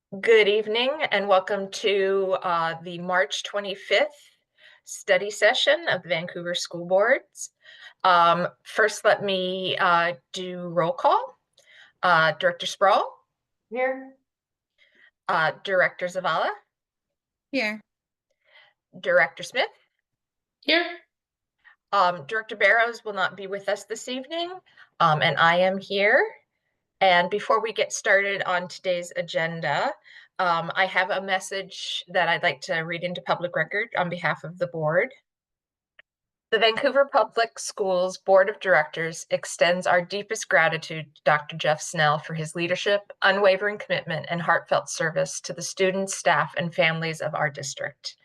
Good evening and welcome to the March 25th study session of the Vancouver School Boards. First, let me do roll call. Director Sproul, Here. Director Zavala, Here. Director Smith. Here. Director Barrows will not be with us this evening, and I am here. And before we get started on today's agenda, I have a message that I'd like to read into public record on behalf of the board. The Vancouver Public Schools Board of Directors extends our deepest gratitude to Dr. Jeff Snell for his leadership, unwavering commitment, and heartfelt service to the students, staff, and families of our district.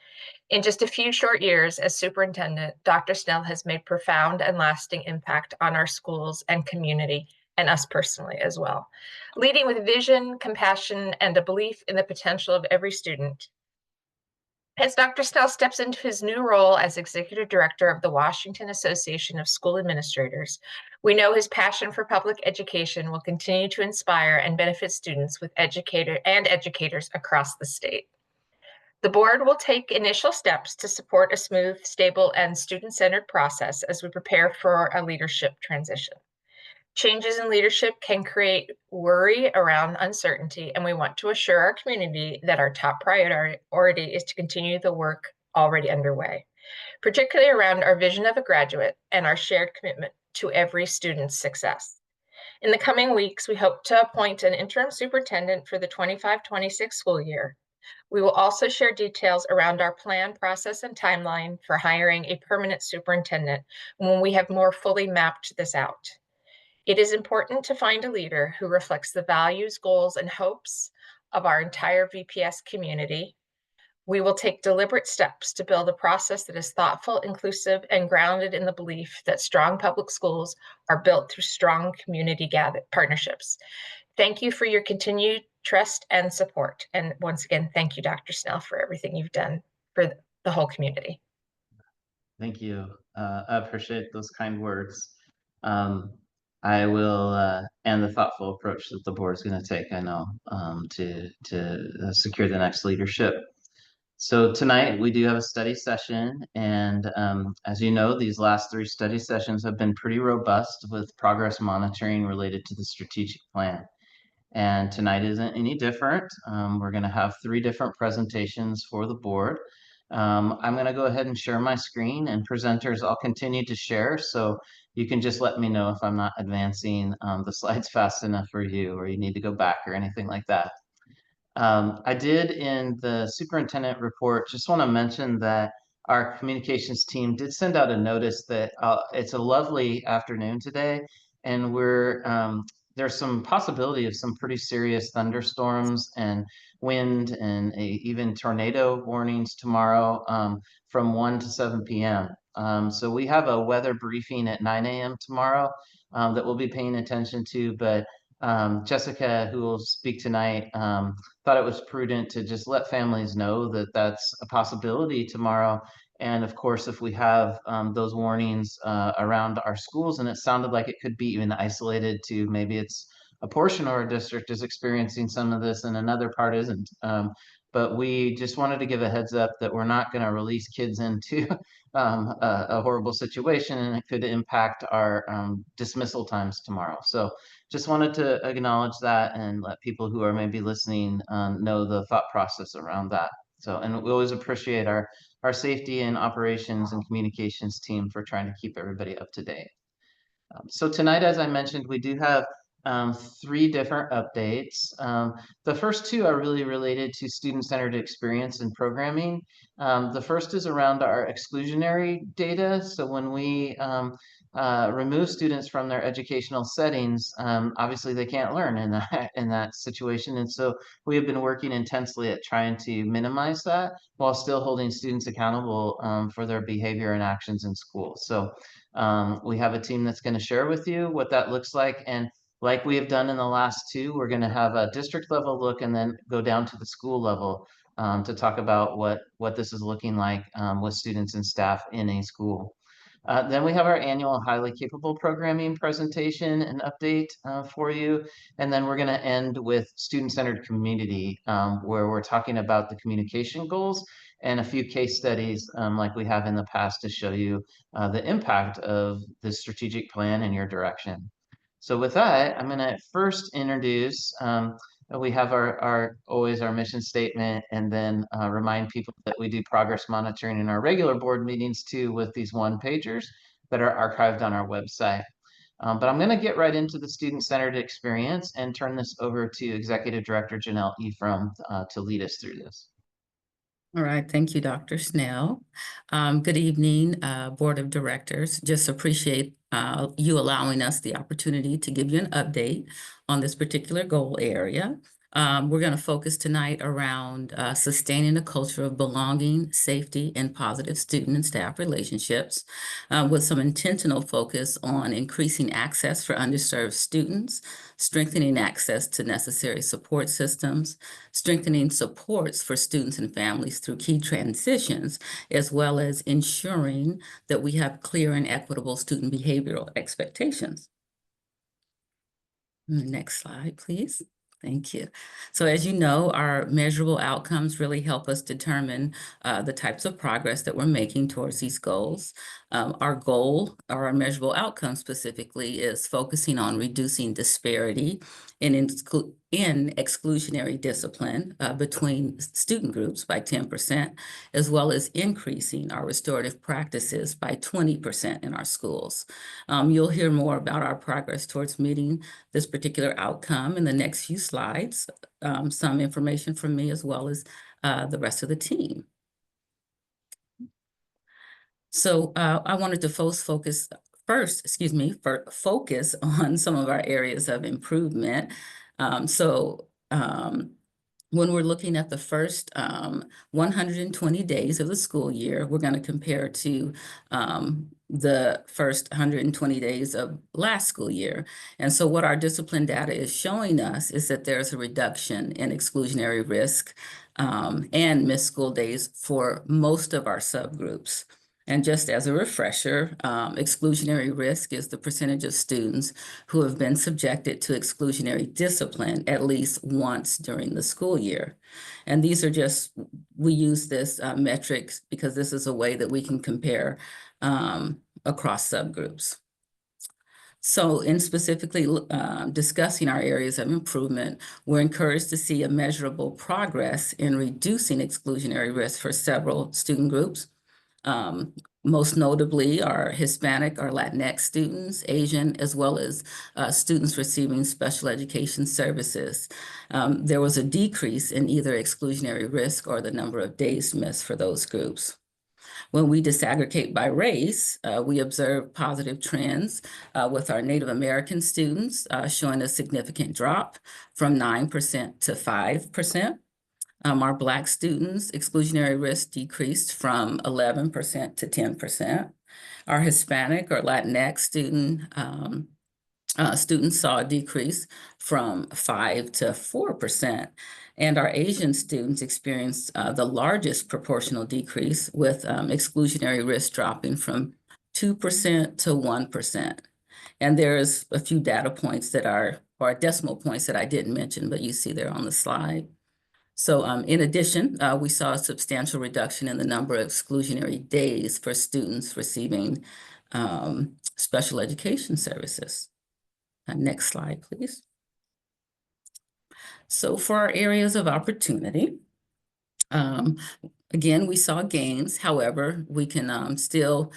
In just a few short years as superintendent, Dr. Snell has made profound and lasting impact on our schools and community, and us personally as well, leading with vision, compassion, and a belief in the potential of every student. As Dr. Snell steps into his new role as Executive Director of the Washington Association of School Administrators, we know his passion for public education will continue to inspire and benefit students with educators across the state. The board will take initial steps to support a smooth, stable, and student-centered process as we prepare for a leadership transition. Changes in leadership can create worry around uncertainty, and we want to assure our community that our top priority is to continue the work already underway, particularly around our vision of a graduate and our shared commitment to every student's success. In the coming weeks, we hope to appoint an interim superintendent for the 25-26 school year. We will also share details around our plan, process, and timeline for hiring a permanent superintendent when we have more fully mapped this out. It is important to find a leader who reflects the values, goals, and hopes of our entire VPS community. We will take deliberate steps to build a process that is thoughtful, inclusive, and grounded in the belief that strong public schools are built through strong community partnerships. Thank you for your continued trust and support. And once again, thank you, Dr. Snell, for everything you've done for the whole community. Thank you. I appreciate those kind words. I will and the thoughtful approach that the board is going to take, I know, to secure the next leadership. So tonight we do have a study session, and as you know, these last 3 study sessions have been pretty robust with progress monitoring related to the strategic plan. And tonight isn't any different. We're going to have 3 different presentations for the board. I'm going to go ahead and share my screen, and presenters, I'll continue to share, so you can just let me know if I'm not advancing the slides fast enough for you, or you need to go back or anything like that. I did in the superintendent report just want to mention that our communications team did send out a notice that it's a lovely afternoon today, and there's some possibility of some pretty serious thunderstorms and wind and even tornado warnings tomorrow from 1 to 7 p.m. So we have a weather briefing at 9 a.m. tomorrow that we'll be paying attention to, but Jessica, who will speak tonight, thought it was prudent to just let families know that that's a possibility tomorrow. And of course, if we have those warnings around our schools, and it sounded like it could be even isolated to maybe it's a portion of our district is experiencing some of this and another part isn't. But we just wanted to give a heads up that we're not going to release kids into a horrible situation, and it could impact our dismissal times tomorrow. So just wanted to acknowledge that and let people who are maybe listening know the thought process around that. So, and we always appreciate our safety and operations and communications team for trying to keep everybody up to date. So tonight, as I mentioned, we do have 3 different updates. The first 2 are really related to student-centered experience and programming. The first is around our exclusionary data. So when we remove students from their educational settings, obviously they can't learn in that situation. And so we have been working intensely at trying to minimize that while still holding students accountable for their behavior and actions in school. So we have a team that's going to share with you what that looks like. And like we have done in the last 2, we're going to have a district level look and then go down to the school level to talk about what this is looking like with students and staff in a school. Then we have our annual highly capable programming presentation and update for you. And then we're going to end with student-centered community, where we're talking about the communication goals and a few case studies like we have in the past to show you the impact of the strategic plan and your direction. So with that, I'm going to first introduce, we have always our mission statement, and then remind people that we do progress monitoring in our regular board meetings too with these one-pagers that are archived on our website. But I'm going to get right into the student-centered experience and turn this over to Executive Director Janelle Ephraim to lead us through this. All right, thank you, Dr. Snell. Good evening, Board of Directors. Just appreciate you allowing us the opportunity to give you an update on this particular goal area. We're going to focus tonight around sustaining a culture of belonging, safety, and positive student and staff relationships, with some intentional focus on increasing access for underserved students, strengthening access to necessary support systems, strengthening supports for students and families through key transitions, as well as ensuring that we have clear and equitable student behavioral expectations. Next slide, please. Thank you. So as you know, our measurable outcomes really help us determine the types of progress that we're making towards these goals. Our goal, or our measurable outcome specifically, is focusing on reducing disparity in exclusionary discipline between student groups by 10%, as well as increasing our restorative practices by 20% in our schools. You'll hear more about our progress towards meeting this particular outcome in the next few slides, some information from me as well as the rest of the team. So I wanted to focus on some of our areas of improvement. When we're looking at the first 120 days of the school year, we're going to compare to the first 120 days of last school year. And so what our discipline data is showing us is that there's a reduction in exclusionary risk and missed school days for most of our subgroups. And just as a refresher, exclusionary risk is the percentage of students who have been subjected to exclusionary discipline at least once during the school year. And these are just, we use this metrics because this is a way that we can compare across subgroups. So in specifically discussing our areas of improvement, we're encouraged to see a measurable progress in reducing exclusionary risk for several student groups. Most notably are Hispanic or Latinx students, Asian, as well as students receiving special education services. There was a decrease in either exclusionary risk or the number of days missed for those groups. When we disaggregate by race, we observe positive trends with our Native American students showing a significant drop from 9% to 5%. Our Black students' exclusionary risk decreased from 11% to 10%. Our Hispanic or Latinx students saw a decrease from 5% to 4%. And our Asian students experienced the largest proportional decrease with exclusionary risk dropping from 2% to 1%. And there's a few data points that are, or decimal points that I didn't mention, but you see there on the slide. So in addition, we saw a substantial reduction in the number of exclusionary days for students receiving special education services. Next slide, please. So for our areas of opportunity, again, we saw gains. However, we can still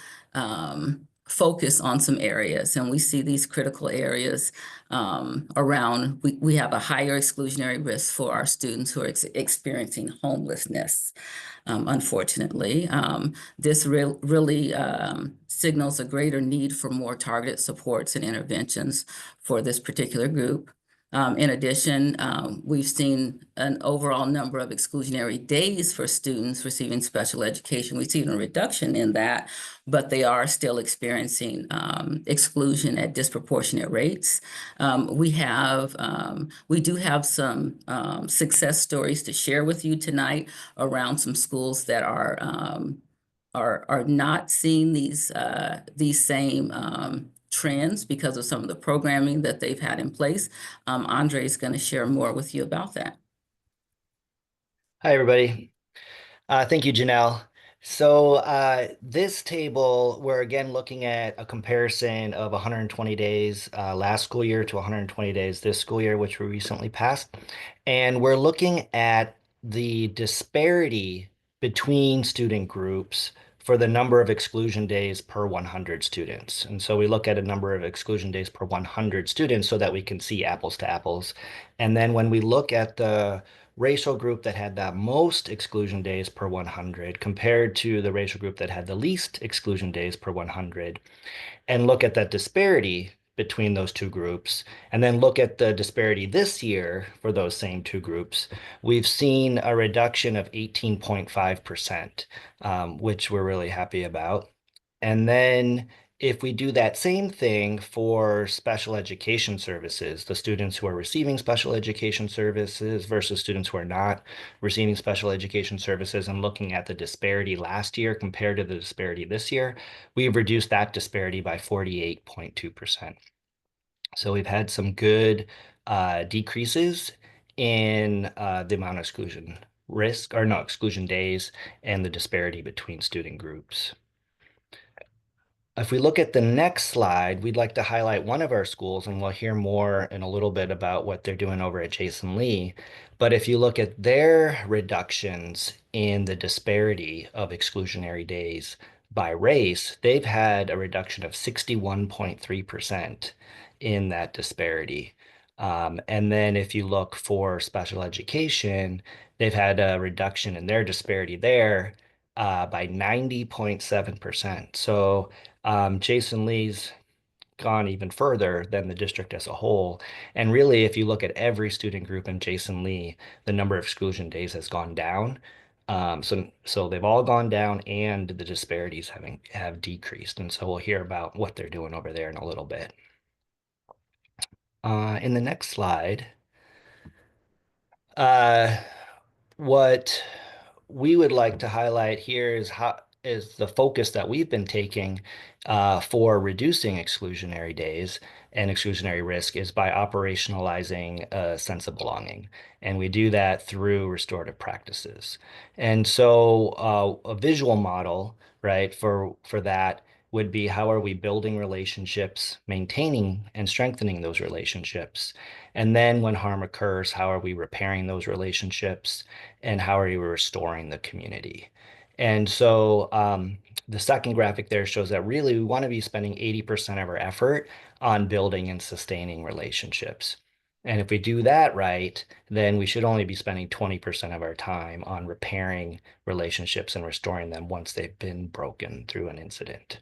focus on some areas, and we see these critical areas around, we have a higher exclusionary risk for our students who are experiencing homelessness. Unfortunately, this really signals a greater need for more targeted supports and interventions for this particular group. In addition, we've seen an overall number of exclusionary days for students receiving special education. We've seen a reduction in that, but they are still experiencing exclusion at disproportionate rates. We do have some success stories to share with you tonight around some schools that are are not seeing these same trends because of some of the programming that they've had in place. Andre is going to share more with you about that. Hi, everybody. Thank you, Janelle. So this table, we're again looking at a comparison of 120 days last school year to 120 days this school year, which we recently passed. And we're looking at the disparity between student groups for the number of exclusion days per 100 students. And so we look at a number of exclusion days per 100 students so that we can see apples to apples. And then when we look at the racial group that had the most exclusion days per 100 compared to the racial group that had the least exclusion days per 100, and look at that disparity between those two groups, and then look at the disparity this year for those same two groups, we've seen a reduction of 18.5%, which we're really happy about. And then if we do that same thing for special education services, the students who are receiving special education services versus students who are not receiving special education services, and looking at the disparity last year compared to the disparity this year, we've reduced that disparity by 48.2%. So we've had some good decreases in the amount of exclusion risk, or no, exclusion days, and the disparity between student groups. If we look at the next slide, we'd like to highlight one of our schools, and we'll hear more in a little bit about what they're doing over at Jason Lee. But if you look at their reductions in the disparity of exclusionary days by race, they've had a reduction of 61.3% in that disparity. And then if you look for special education, they've had a reduction in their disparity there by 90.7%. So Jason Lee's gone even further than the district as a whole. And really, if you look at every student group in Jason Lee, the number of exclusion days has gone down. So they've all gone down, and the disparities have decreased. And so we'll hear about what they're doing over there in a little bit. In the next slide, what we would like to highlight here is the focus that we've been taking for reducing exclusionary days and exclusionary risk is by operationalizing a sense of belonging. And we do that through restorative practices. And so a visual model, right, for that would be, how are we building relationships, maintaining and strengthening those relationships? And then when harm occurs, how are we repairing those relationships, and how are we restoring the community? And so the second graphic there shows that really we want to be spending 80% of our effort on building and sustaining relationships. And if we do that right, then we should only be spending 20% of our time on repairing relationships and restoring them once they've been broken through an incident.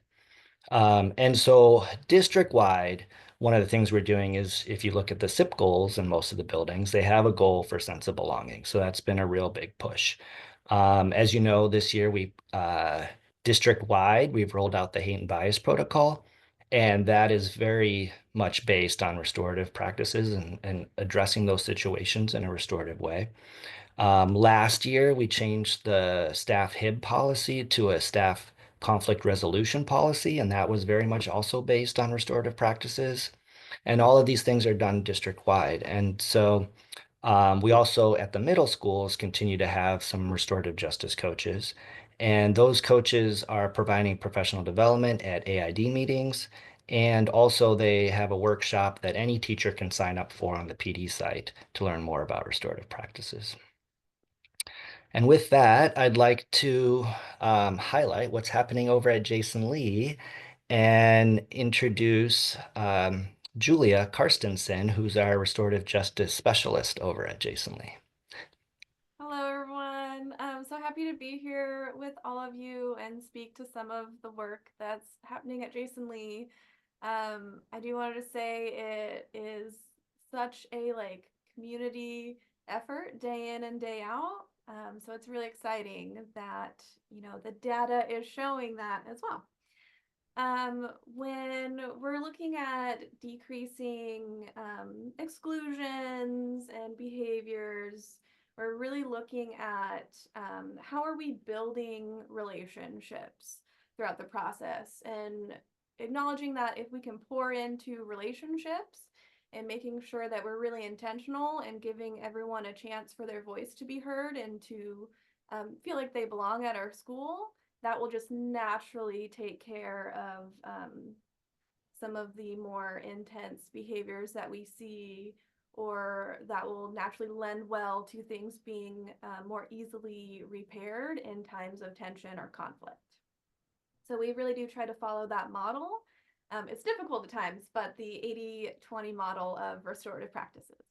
And so district-wide, one of the things we're doing is, if you look at the SIP goals in most of the buildings, they have a goal for sense of belonging. So that's been a real big push. As you know, this year district-wide, we've rolled out the hate and bias protocol, and that is very much based on restorative practices and addressing those situations in a restorative way. Last year, we changed the staff HIB policy to a staff conflict resolution policy, and that was very much also based on restorative practices. And all of these things are done district-wide. And so we also, at the middle schools, continue to have some restorative justice coaches. And those coaches are providing professional development at AID meetings. And also they have a workshop that any teacher can sign up for on the PD site to learn more about restorative practices. And with that, I'd like to highlight what's happening over at Jason Lee and introduce Julia Karstensen, who's our restorative justice specialist over at Jason Lee. Hello, everyone. I'm so happy to be here with all of you and speak to some of the work that's happening at Jason Lee. I do want to say it is such a community effort day in and day out. So it's really exciting that, the data is showing that as well. When we're looking at decreasing exclusions and behaviors, we're really looking at how are we building relationships throughout the process, and acknowledging that if we can pour into relationships and making sure that we're really intentional and giving everyone a chance for their voice to be heard and to feel like they belong at our school, that will just naturally take care of some of the more intense behaviors that we see, or that will naturally lend well to things being more easily repaired in times of tension or conflict. So we really do try to follow that model. It's difficult at times, but the 80-20 model of restorative practices.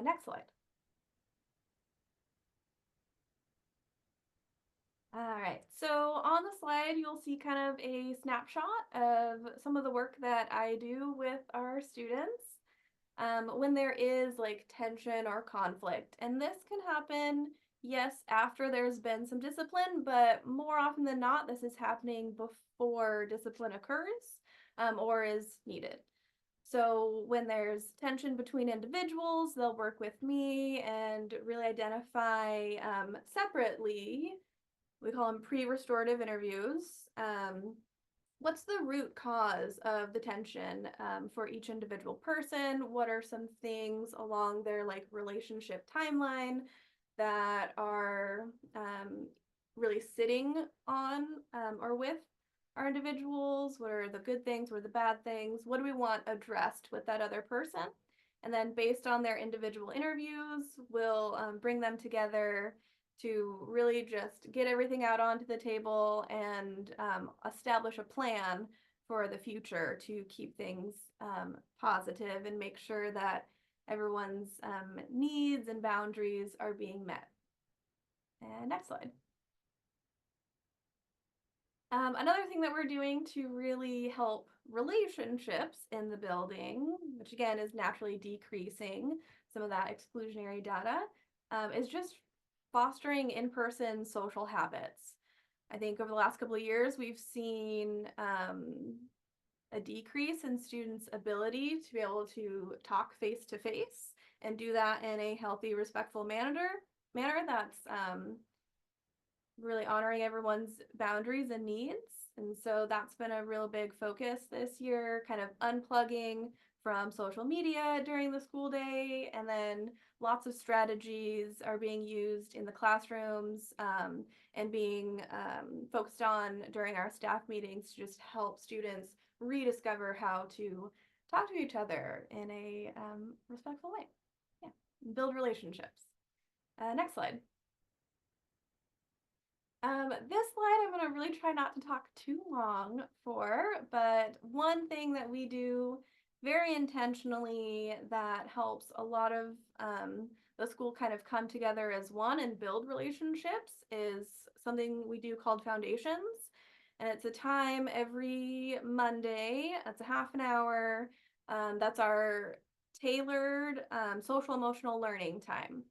Next slide. All right, so on the slide, you'll see kind of a snapshot of some of the work that I do with our students when there is like tension or conflict. And this can happen, yes, after there's been some discipline, but more often than not, this is happening before discipline occurs or is needed. So when there's tension between individuals, they'll work with me and really identify separately. We call them pre-restorative interviews. What's the root cause of the tension for each individual person? What are some things along their like relationship timeline that are really sitting on or with our individuals? What are the good things? What are the bad things? What do we want addressed with that other person? And then based on their individual interviews, we'll bring them together to really just get everything out onto the table and establish a plan for the future to keep things positive and make sure that everyone's needs and boundaries are being met. And next slide. Another thing that we're doing to really help relationships in the building, which again is naturally decreasing some of that exclusionary data, is just fostering in-person social habits. I think over the last couple of years, we've seen a decrease in students' ability to be able to talk face to face and do that in a healthy, respectful manner that's really honoring everyone's boundaries and needs. And so that's been a real big focus this year, kind of unplugging from social media during the school day. And then lots of strategies are being used in the classrooms and being focused on during our staff meetings to just help students rediscover how to talk to each other in a respectful way. Yeah, build relationships. Next slide. This slide I'm going to really try not to talk too long for, but one thing that we do very intentionally that helps a lot of the school kind of come together as one and build relationships is something we do called Foundations. And it's a time every Monday. That's a half an hour. That's our tailored social emotional learning time.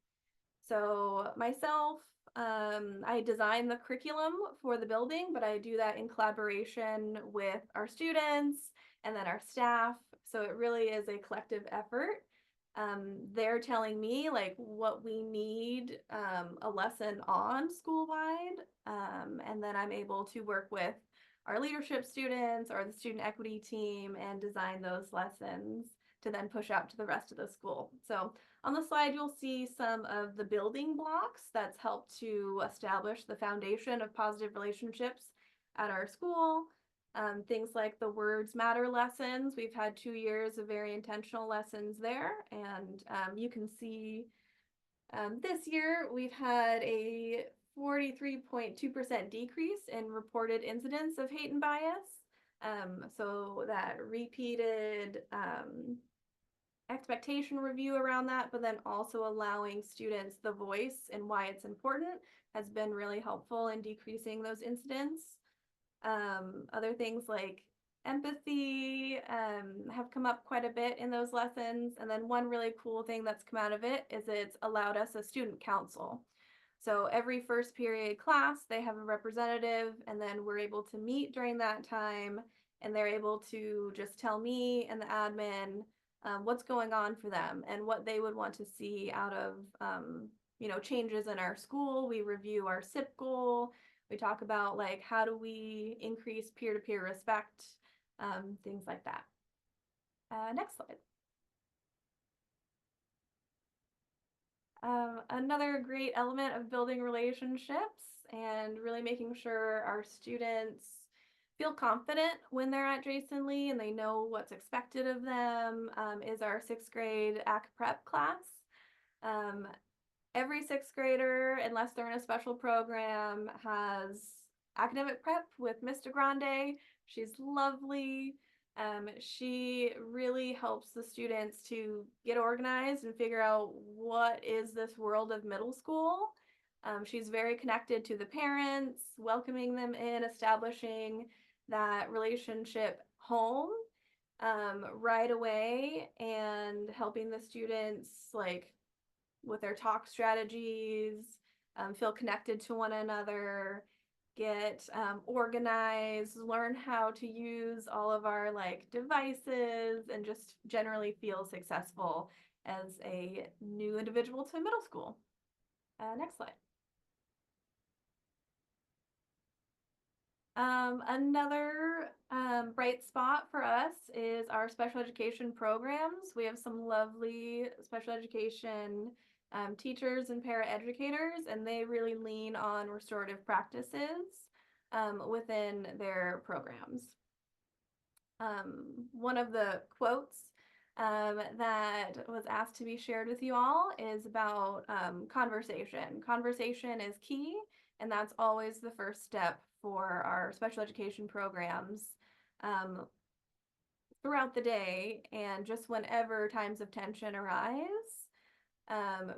So myself, I design the curriculum for the building, but I do that in collaboration with our students and then our staff. So it really is a collective effort. They're telling me like what we need a lesson on school-wide, and then I'm able to work with our leadership students or the student equity team and design those lessons to then push out to the rest of the school. So on the slide, you'll see some of the building blocks that's helped to establish the foundation of positive relationships at our school. Things like the Words Matter lessons. We've had 2 years of very intentional lessons there. And you can see this year we've had a 43.2% decrease in reported incidents of hate and bias. So that repeated expectation review around that, but then also allowing students the voice and why it's important has been really helpful in decreasing those incidents. Other things like empathy have come up quite a bit in those lessons. And then one really cool thing that's come out of it is it's allowed us a student council. So every first period class, they have a representative, and then we're able to meet during that time, and they're able to just tell me and the admin what's going on for them and what they would want to see out of changes in our school. We review our SIP goal. We talk about like how do we increase peer-to-peer respect, things like that. Next slide. Another great element of building relationships and really making sure our students feel confident when they're at Jason Lee and they know what's expected of them is our 6th grade AC Prep class. Every 6th grader, unless they're in a special program, has academic prep with Miss DeGrande. She's lovely. She really helps the students to get organized and figure out what is this world of middle school. She's very connected to the parents, welcoming them in, establishing that relationship home right away, and helping the students like with their talk strategies, feel connected to one another, get organized, learn how to use all of our like devices, and just generally feel successful as a new individual to middle school. Next slide. Another bright spot for us is our special education programs. We have some lovely special education teachers and paraeducators, and they really lean on restorative practices within their programs. One of the quotes that was asked to be shared with you all is about conversation. Conversation is key, and that's always the first step for our special education programs throughout the day, and just whenever times of tension arise,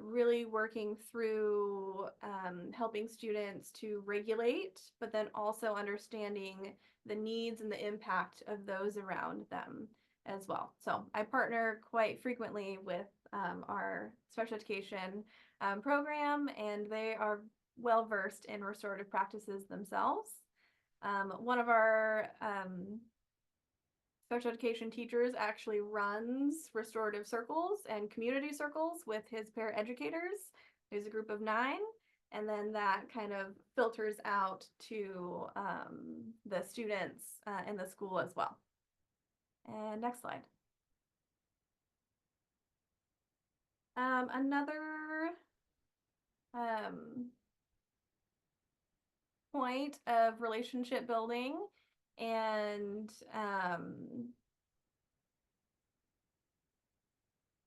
really working through helping students to regulate, but then also understanding the needs and the impact of those around them as well. So I partner quite frequently with our special education program, and they are well versed in restorative practices themselves. One of our special education teachers actually runs restorative circles and community circles with his paraeducators. There's a group of 9, and then that kind of filters out to the students in the school as well. And next slide. Another point of relationship building and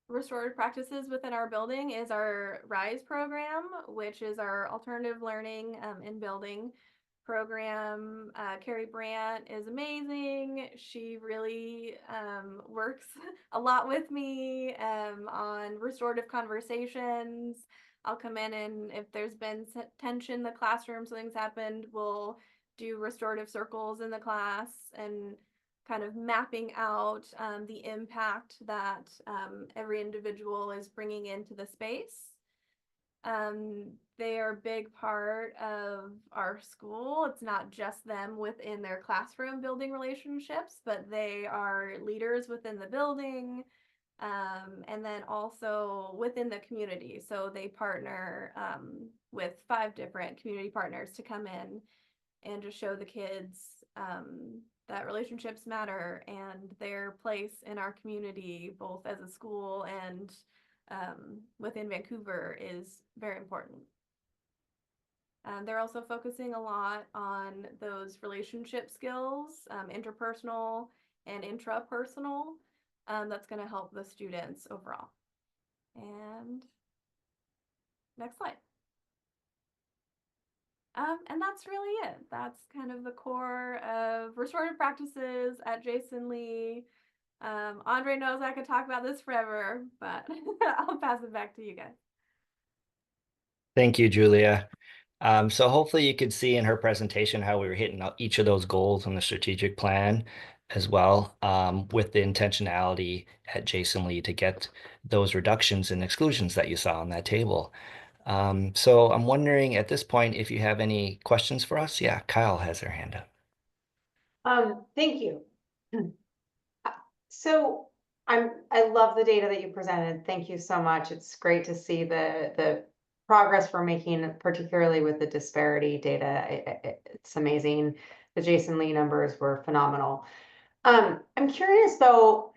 restorative practices within our building is our RISE program, which is our alternative learning in building program. Carrie Brandt is amazing. She really works a lot with me on restorative conversations. I'll come in, and if there's been tension in the classroom, something's happened, we'll do restorative circles in the class and kind of mapping out the impact that every individual is bringing into the space. They are a big part of our school. It's not just them within their classroom building relationships, but they are leaders within the building, and then also within the community. So they partner with 5 different community partners to come in and just show the kids that relationships matter and their place in our community, both as a school and within Vancouver, is very important. They're also focusing a lot on those relationship skills, interpersonal and intrapersonal. That's going to help the students overall. And next slide. And that's really it. That's kind of the core of restorative practices at Jason Lee. Andre knows I could talk about this forever, but I'll pass it back to you guys. Thank you, Julia. So hopefully you could see in her presentation how we were hitting each of those goals in the strategic plan as well, with the intentionality at Jason Lee to get those reductions and exclusions that you saw on that table. So I'm wondering at this point if you have any questions for us. Yeah, Kyle has her hand up. Thank you. So I love the data that you presented. Thank you so much. It's great to see the progress we're making, particularly with the disparity data. It's amazing. The Jason Lee numbers were phenomenal. I'm curious though,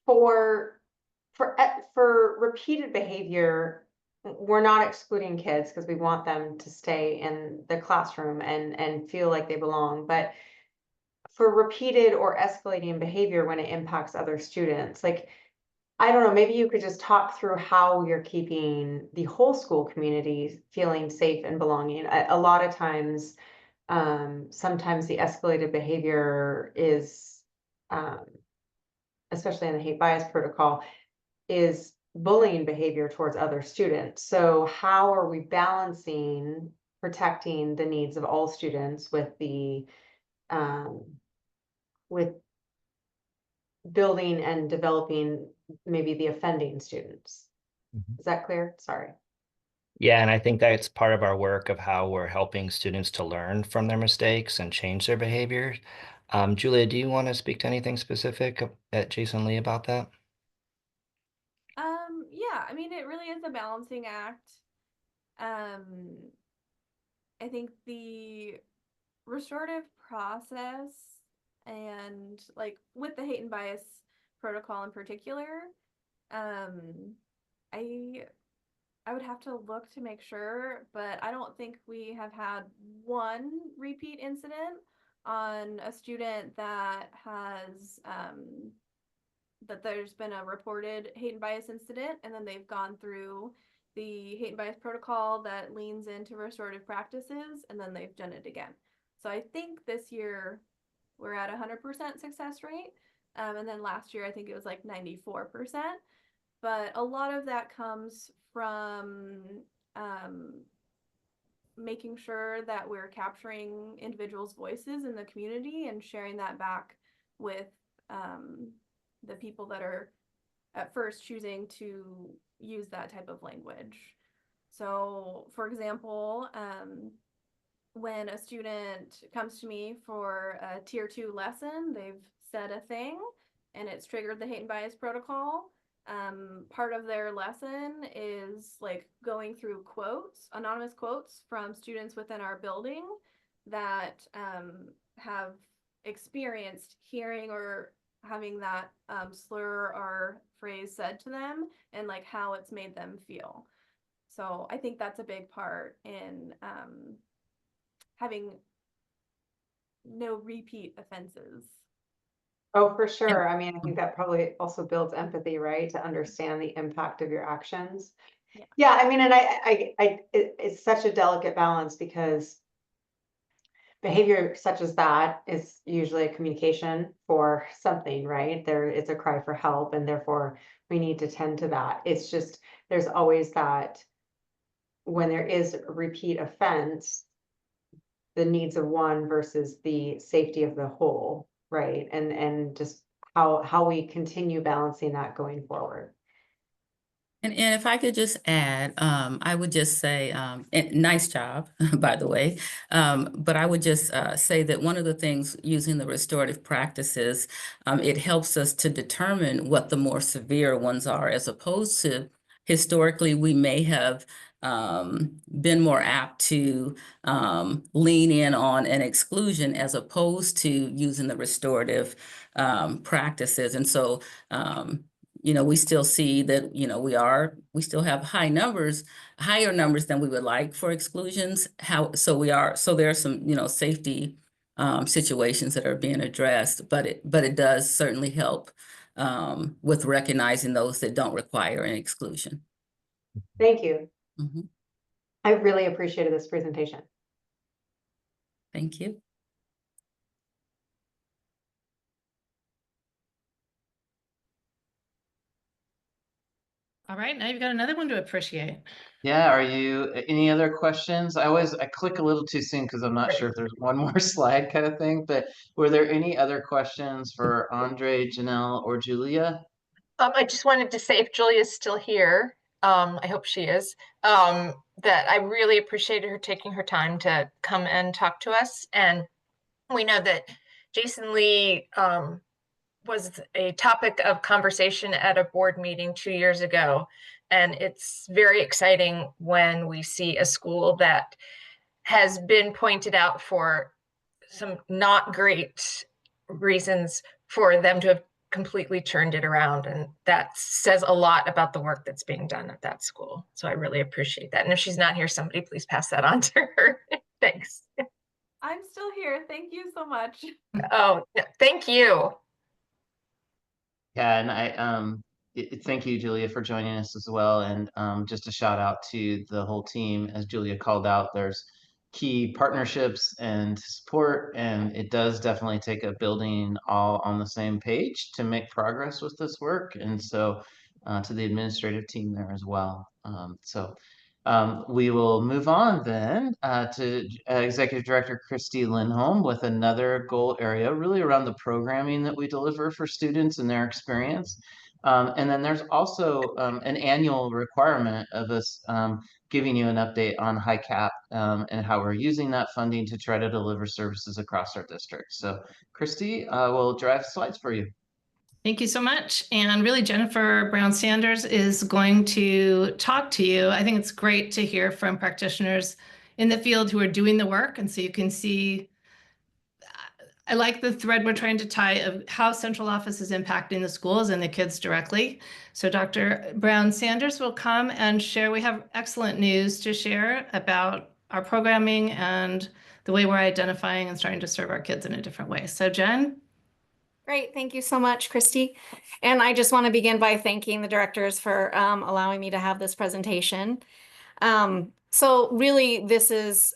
for repeated behavior, we're not excluding kids because we want them to stay in the classroom and feel like they belong. But for repeated or escalating behavior when it impacts other students, like, I don't know, maybe you could just talk through how you're keeping the whole school community feeling safe and belonging. A lot of times, sometimes the escalated behavior is, especially in the hate bias protocol, is bullying behavior towards other students. So how are we balancing protecting the needs of all students with the with building and developing maybe the offending students? Mhm. Is that clear? Sorry. Yeah, and I think that's part of our work of how we're helping students to learn from their mistakes and change their behavior. Julia, do you want to speak to anything specific at Jason Lee about that? Yeah, I mean, it really is a balancing act. I think the restorative process and like with the hate and bias protocol in particular, um, I I would have to look to make sure, but I don't think we have had one repeat incident on a student that has that there's been a reported hate and bias incident, and then they've gone through the hate and bias protocol that leans into restorative practices, and then they've done it again. So I think this year we're at 100% success rate. And then last year, I think it was like 94%. But a lot of that comes from um, making sure that we're capturing individuals' voices in the community and sharing that back with um, the people that are at first choosing to use that type of language. So, for example, when a student comes to me for a tier 2 lesson, they've said a thing and it's triggered the hate and bias protocol. Part of their lesson is like going through quotes, anonymous quotes from students within our building that have experienced hearing or having that slur or phrase said to them and like how it's made them feel. So I think that's a big part in having no repeat offenses. Oh, for And sure. I mean, I think that probably also builds empathy, right? To understand the impact of your actions. Yeah. Yeah, I mean, and it's such a delicate balance because behavior such as that is usually a communication for something, right? It's a cry for help, and therefore we need to tend to that. It's just there's always that when there is a repeat offense, the needs of one versus the safety of the whole, right? And just how we continue balancing that going forward. And if I could just add, I would just say, and nice job, by the way. But I would just say that one of the things using the restorative practices, it helps us to determine what the more severe ones are, as opposed to historically, we may have been more apt to lean in on an exclusion as opposed to using the restorative practices. And so, we still see that, we still have higher numbers than we would like for exclusions. So there are some, safety situations that are being addressed, but it does certainly help with recognizing those that don't require an exclusion. Thank you. Mhm. I really appreciated this presentation. Thank you. All right, now you've got another one to appreciate. Yeah, any other questions? I click a little too soon because I'm not sure if there's one more slide kind of thing, but were there any other questions for Andre, Janelle, or Julia? I just wanted to say if Julia's still here, I hope she is, that I really appreciated her taking her time to come and talk to us. And we know that Jason Lee was a topic of conversation at a board meeting 2 years ago. And it's very exciting when we see a school that has been pointed out for some not great reasons for them to have completely turned it around. And that says a lot about the work that's being done at that school. So I really appreciate that. And if she's not here, somebody please pass that on to her. Thanks. I'm still here. Thank you so much. Oh, thank you. Yeah, and thank you, Julia, for joining us as well. And just a shout out to the whole team. As Julia called out, there's key partnerships and support, and it does definitely take a building all on the same page to make progress with this work. And so to the administrative team there as well. We will move on then to Executive Director Christy Lindholm with another goal area, really around the programming that we deliver for students and their experience. And then there's also an annual requirement of us giving you an update on HiCap and how we're using that funding to try to deliver services across our district. So Christy will drive slides for you. Thank you so much. And really, Jennifer Brown Sanders is going to talk to you. I think it's great to hear from practitioners in the field who are doing the work. And so you can see, I like the thread we're trying to tie of how central office is impacting the schools and the kids directly. So Dr. Brown Sanders will come and share. We have excellent news to share about our programming and the way we're identifying and starting to serve our kids in a different way. So Jen? Great. Thank you so much, Christy. And I just want to begin by thanking the directors for allowing me to have this presentation. So really, this is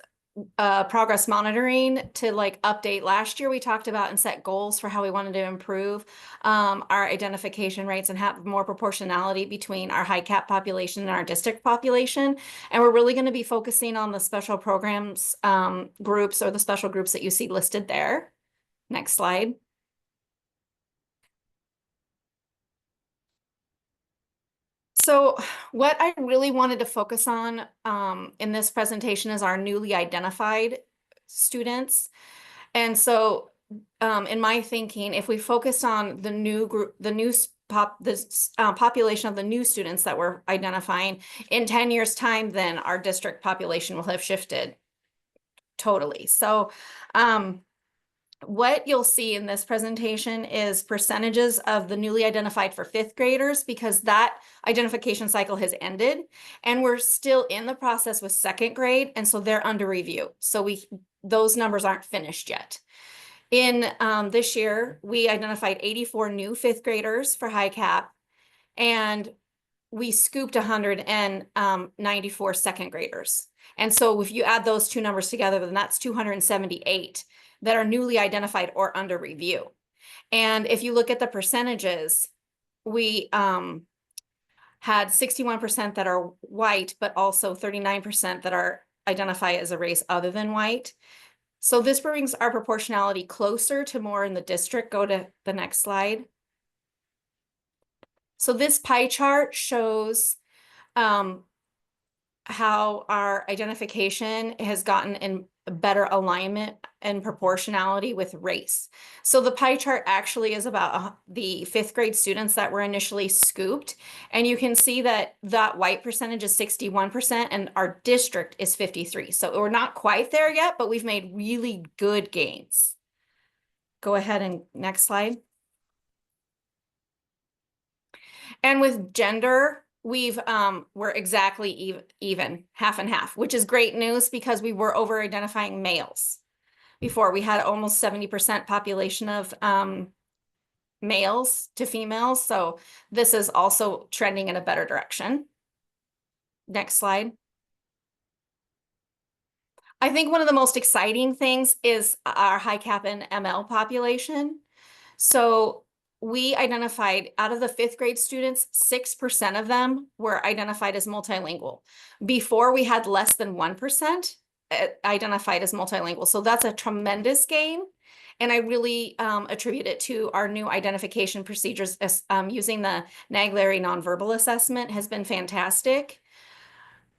progress monitoring to update. Last year, we talked about and set goals for how we wanted to improve our identification rates and have more proportionality between our HiCap population and our district population. And we're really going to be focusing on the special programs groups, or the special groups that you see listed there. Next slide. So what I really wanted to focus on in this presentation is our newly identified students. And so in my thinking, if we focus on the new group, population of the new students that we're identifying, in 10 years' time, then our district population will have shifted totally. So what you'll see in this presentation is percentages of the newly identified for fifth graders, because that identification cycle has ended and we're still in the process with second grade. And so they're under review. So those numbers aren't finished yet. In this year, we identified 84 new fifth graders for HiCap, and we scooped 194 second graders. And so if you add those two numbers together, then that's 278 that are newly identified or under review. And if you look at the percentages, we had 61% that are white, but also 39% that are identified as a race other than white. So this brings our proportionality closer to more in the district. Go to the next slide. So this pie chart shows how our identification has gotten in better alignment and proportionality with race. So the pie chart actually is about the fifth grade students that were initially scooped. And you can see that that white percentage is 61% and our district is 53%. So we're not quite there yet, but we've made really good gains. Go ahead and next slide. And with gender, we're exactly even, half and half, which is great news because we were over identifying males. Before, we had almost 70% population of males to females. So this is also trending in a better direction. Next slide. I think one of the most exciting things is our HiCap and ML population. So we identified out of the fifth grade students, 6% of them were identified as multilingual. Before, we had less than 1% identified as multilingual. So that's a tremendous gain. And I really attribute it to our new identification procedures. Using the Naglieri nonverbal assessment has been fantastic.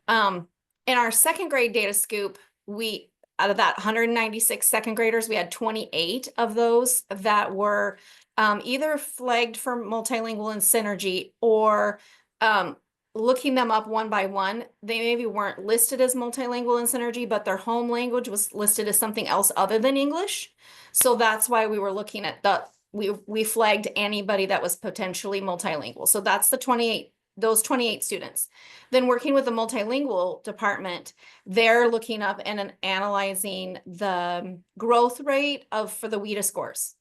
In our second grade data scoop, we out of that 196 second graders, we had 28 of those that were either flagged for multilingual and synergy, or looking them up one by one, they maybe weren't listed as multilingual and synergy, but their home language was listed as something else other than English. So that's why we were looking at we flagged anybody that was potentially multilingual. So that's those 28 students. Then working with the multilingual department, they're looking up and analyzing the growth rate for the WIDA scores.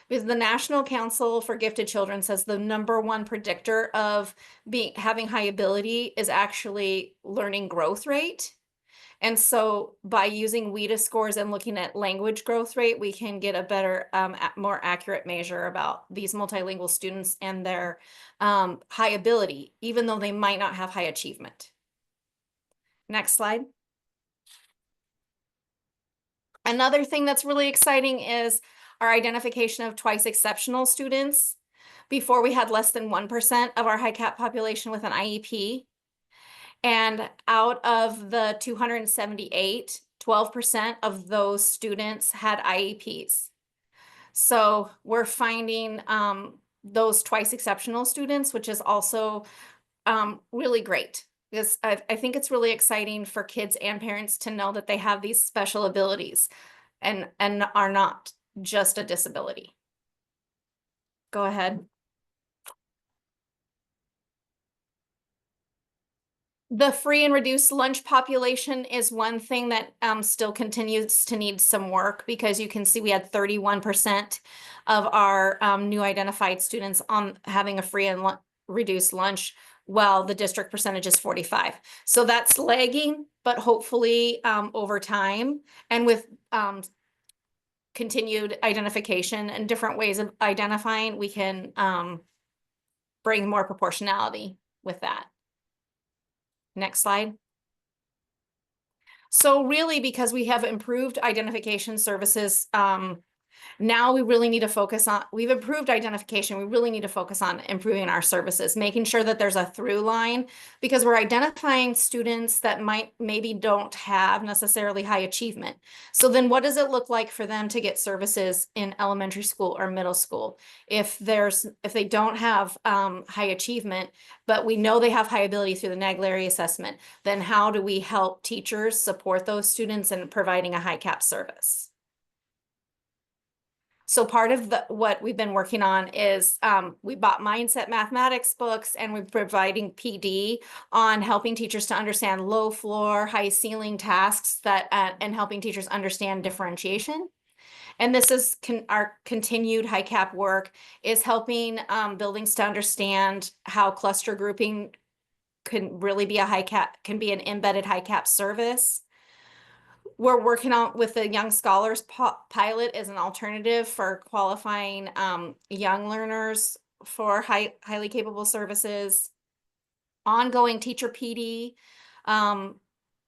Because the National Council for Gifted Children says the #1 predictor of having high ability is actually learning growth rate. And so by using WIDA scores and looking at language growth rate, we can get a better, more accurate measure about these multilingual students and their high ability, even though they might not have high achievement. Next slide. Another thing that's really exciting is our identification of twice exceptional students. Before, we had less than 1% of our HiCap population with an IEP. And out of the 278, 12% of those students had IEPs. So we're finding those twice exceptional students, which is also really great, because I think it's really exciting for kids and parents to know that they have these special abilities and are not just a disability. Go ahead. The free and reduced lunch population is one thing that still continues to need some work, because you can see we had 31% of our new identified students on having a free and reduced lunch, while the district percentage is 45. So that's lagging, but hopefully over time and with continued identification and different ways of identifying, we can bring more proportionality with that. Next slide. So really, because we have improved identification services, now we really need to focus on, we've improved identification, we really need to focus on improving our services, making sure that there's a through line, because we're identifying students that maybe don't have necessarily high achievement. So then what does it look like for them to get services in elementary school or middle school? If they don't have high achievement, but we know they have high ability through the Naglieri assessment, then how do we help teachers support those students in providing a HiCap service? So part of what we've been working on is we bought Mindset Mathematics books, and we're providing PD on helping teachers to understand low floor, high ceiling tasks and helping teachers understand differentiation. And this is our continued HiCap work is helping buildings to understand how cluster grouping can really be can be an embedded HiCap service. We're working on with the Young Scholars pilot as an alternative for qualifying young learners for highly capable services. Ongoing teacher PD,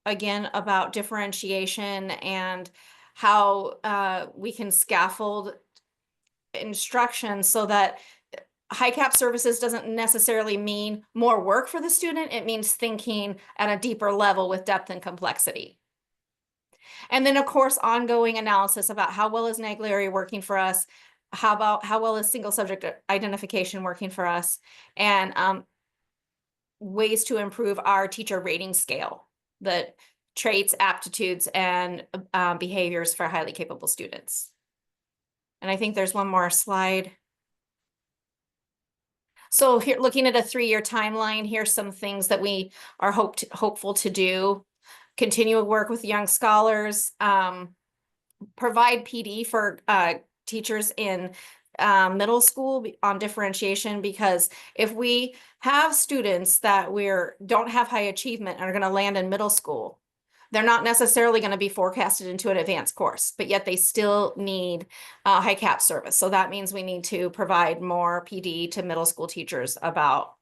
again, about differentiation and how we can scaffold instruction so that HiCap services doesn't necessarily mean more work for the student. It means thinking at a deeper level with depth and complexity. And then, of course, ongoing analysis about how well is Naglieri working for us, how well is single subject identification working for us, and ways to improve our teacher rating scale, the traits, aptitudes, and behaviors for highly capable students. And I think there's one more slide. So here, looking at a 3-year timeline, here's some things that we are hopeful to do. Continue to work with young scholars, provide PD for teachers in middle school on differentiation, because if we have students that don't have high achievement and are going to land in middle school, they're not necessarily going to be forecasted into an advanced course, but yet they still need HiCap service. So that means we need to provide more PD to middle school teachers about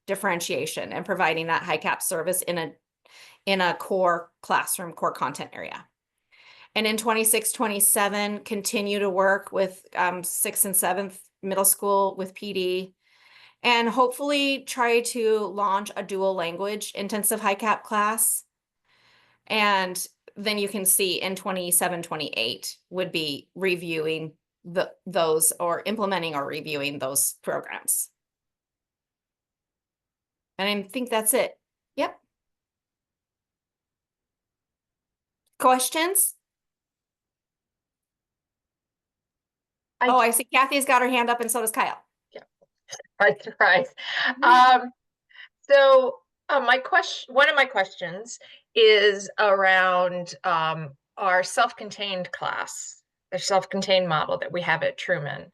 differentiation and providing that HiCap service in a core classroom, core content area. And in 26-27, continue to work with 6th and 7th middle school with PD, and hopefully try to launch a dual language intensive HiCap class. And then you can see in 27, 28 would be reviewing those or implementing or reviewing those programs. And I think that's it. Yep. Questions? Oh, I see Kathy's got her hand up and so does Kyle. Yeah. Surprise. So one of my questions is around our self-contained class, the self-contained model that we have at Truman.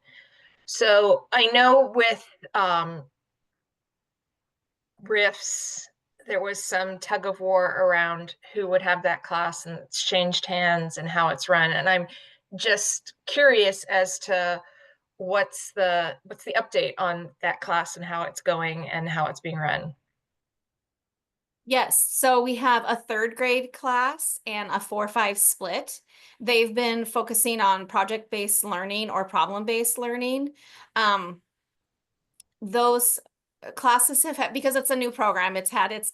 So I know with RIFs, there was some tug of war around who would have that class, and it's changed hands and how it's run. And I'm just curious as to what's the update on that class and how it's going and how it's being run. Yes, so we have a 3rd grade class and a 4-5 split. They've been focusing on project-based learning or problem-based learning. Those classes have had, because it's a new program, it's had its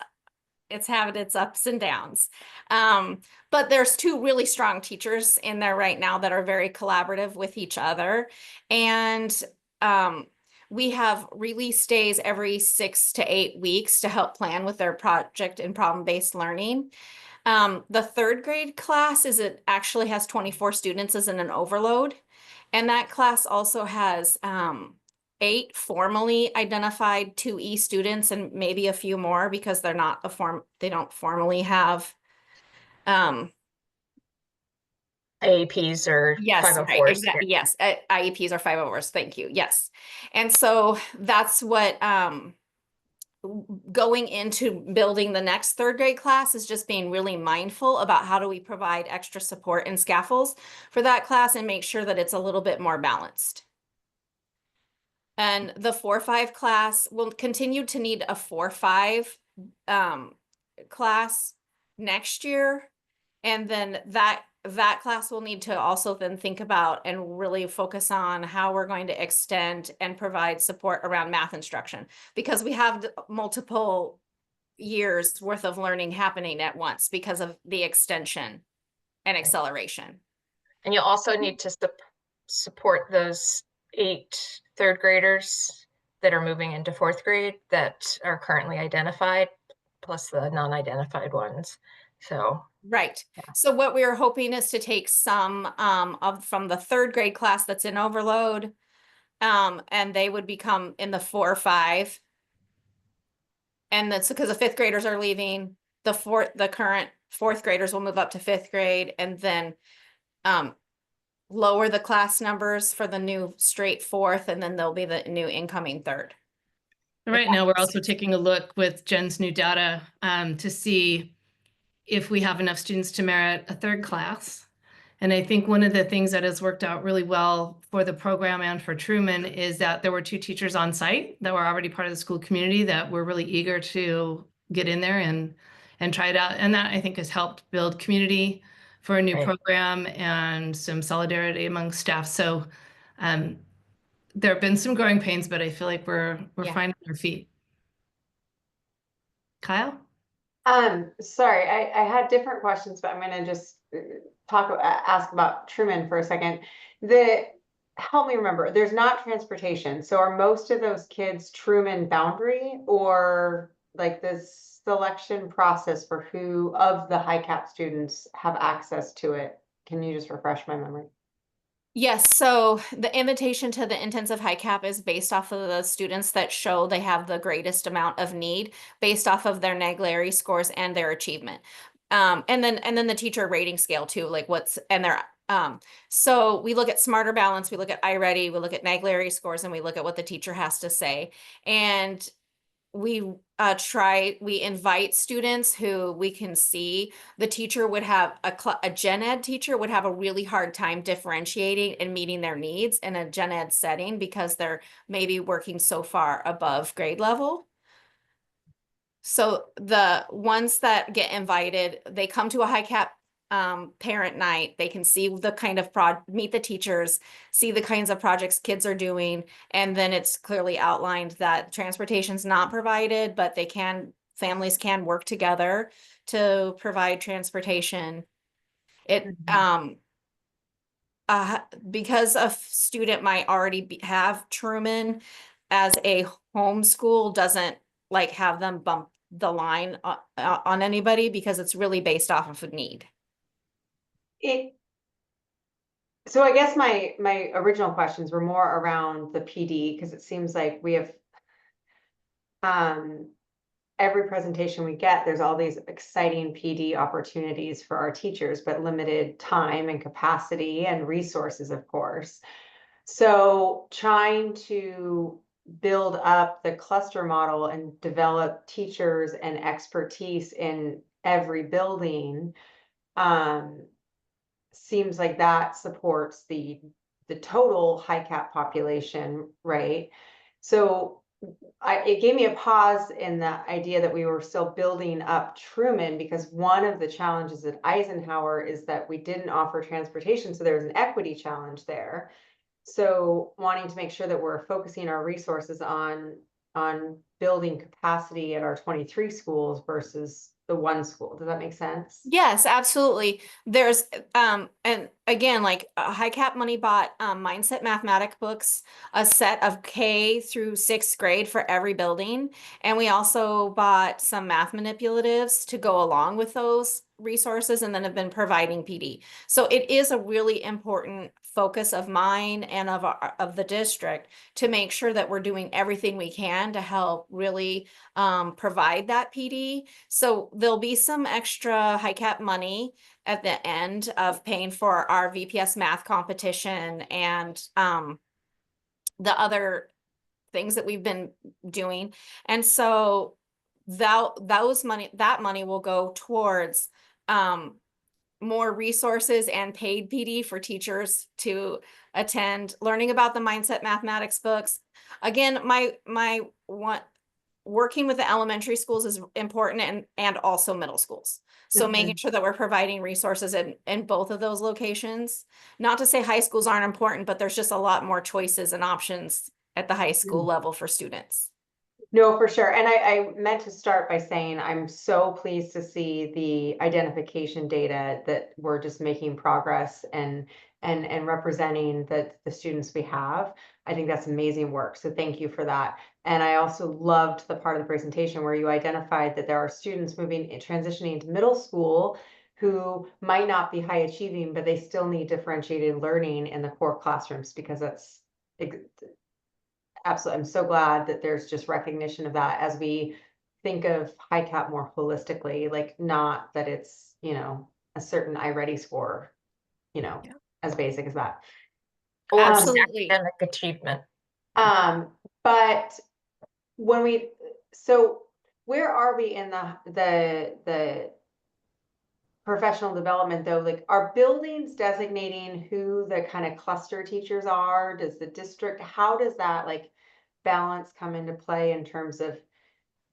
ups and downs. But there's 2 really strong teachers in there right now that are very collaborative with each other. And we have release days every 6 to 8 weeks to help plan with their project and problem-based learning. The 3rd grade class actually has 24 students as an overload. And that class also has 8 formally identified 2E students and maybe a few more because they're not they don't formally have AAPs or yes, 504s. right, exactly. Yes, IEPs or 504s. Thank you. Yes. And so that's what going into building the next 3rd grade class is just being really mindful about how do we provide extra support and scaffolds for that class and make sure that it's a little bit more balanced. And the 4-5 class will continue to need a 4-5 class next year. And then that class will need to also then think about and really focus on how we're going to extend and provide support around math instruction, because we have multiple years worth of learning happening at once because of the extension and acceleration. And you'll also need to support those 8 3rd graders that are moving into 4th grade that are currently identified, plus the non-identified ones. So right. Yeah. So what we are hoping is to take some from the 3rd grade class that's in overload, and they would become in the 4-5. And that's because the 5th graders are leaving. The current 4th graders will move up to 5th grade, and then lower the class numbers for the new straight 4th, and then there'll be the new incoming 3rd. Right now, we're also taking a look with Jen's new data to see if we have enough students to merit a 3rd class. And I think one of the things that has worked out really well for the program and for Truman is that there were 2 teachers on site that were already part of the school community that were really eager to get in there and try it out. And that, I think, has helped build community for a new program and some solidarity among staff. So there have been some growing pains, but I feel like we're finding our feet. Kyle? Sorry, I had different questions, but I'm gonna just ask about Truman for a second. Help me remember, there's not transportation. So are most of those kids Truman boundary, or like this selection process for who of the high cap students have access to it? Can you just refresh my memory? Yes, so the invitation to the intensive high cap is based off of the students that show they have the greatest amount of need based off of their Naglieri scores and their achievement. And then the teacher rating scale too, like so we look at Smarter Balance, we look at iReady, we look at Naglieri scores, and we look at what the teacher has to say. And we invite students who we can see the teacher would have a gen ed teacher would have a really hard time differentiating and meeting their needs in a gen ed setting because they're maybe working so far above grade level. So the ones that get invited, they come to a high cap parent night. They can see the kind of meet the teachers, see the kinds of projects kids are doing, and then it's clearly outlined that transportation's not provided, but families can work together to provide transportation. It, because a student might already have Truman as a homeschool doesn't like have them bump the line on anybody because it's really based off of a need. So I guess my original questions were more around the PD, because it seems like we have every presentation we get, there's all these exciting PD opportunities for our teachers, but limited time and capacity and resources, of course. So trying to build up the cluster model and develop teachers and expertise in every building seems like that supports the total high cap population, right? So it gave me a pause in the idea that we were still building up Truman, because one of the challenges at Eisenhower is that we didn't offer transportation, so there was an equity challenge there. So wanting to make sure that we're focusing our resources on building capacity at our 23 schools versus the one school. Does that make sense? Yes, absolutely. There's and again, like high cap money bought mindset mathematic books, a set of K through 6th grade for every building. And we also bought some math manipulatives to go along with those resources, and then have been providing PD. So it is a really important focus of mine and of the district to make sure that we're doing everything we can to help really provide that PD. So there'll be some extra high cap money at the end of paying for our VPS math competition and the other things that we've been doing. And so that money will go towards more resources and paid PD for teachers to attend, learning about the mindset mathematics books. Again, my working with the elementary schools is important, and also middle schools. So making sure that we're providing resources in both of those locations. Not to say high schools aren't important, but there's just a lot more choices and options at the high school level for students. No, for sure. And I meant to start by saying I'm so pleased to see the identification data that we're just making progress and representing the students we have. I think that's amazing work. So thank you for that. And I also loved the part of the presentation where you identified that there are students transitioning into middle school who might not be high achieving, but they still need differentiated learning in the core classrooms, because that's absolutely, I'm so glad that there's just recognition of that as we think of high cap more holistically, like not that it's, a certain iReady score, as basic as that. Or Absolutely. academic achievement. But so where are we in the professional development though? Like, are buildings designating who the kind of cluster teachers are? Does the district, how does that like balance come into play in terms of,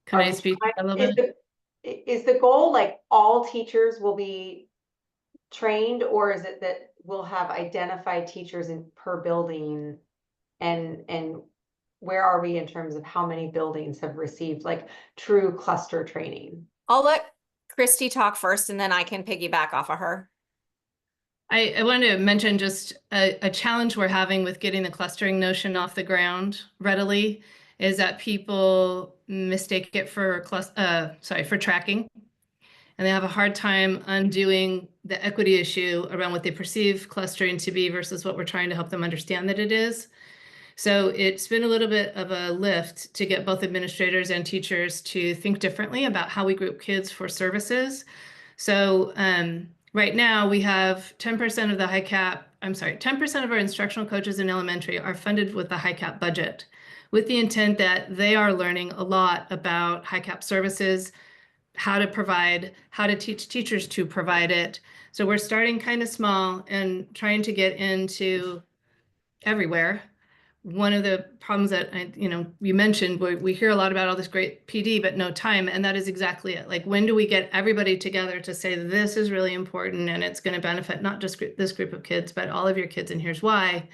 Can I speak a little bit? is the goal like all teachers will be trained, or is it that we'll have identified teachers per building, and where are we in terms of how many buildings have received like true cluster training? I'll let Christy talk first, and then I can piggyback off of her. I want to mention just a challenge we're having with getting the clustering notion off the ground readily is that people mistake it for tracking, and they have a hard time undoing the equity issue around what they perceive clustering to be versus what we're trying to help them understand that it is. So it's been a little bit of a lift to get both administrators and teachers to think differently about how we group kids for services. So right now we have 10% of the 10% of our instructional coaches in elementary are funded with the high cap budget, with the intent that they are learning a lot about high cap services, how to teach teachers to provide it. So we're starting kind of small and trying to get into everywhere. One of the problems that you mentioned, we hear a lot about all this great PD, but no time. And that is exactly it. Like, when do we get everybody together to say this is really important and it's going to benefit not just this group of kids, but all of your kids, and here's why.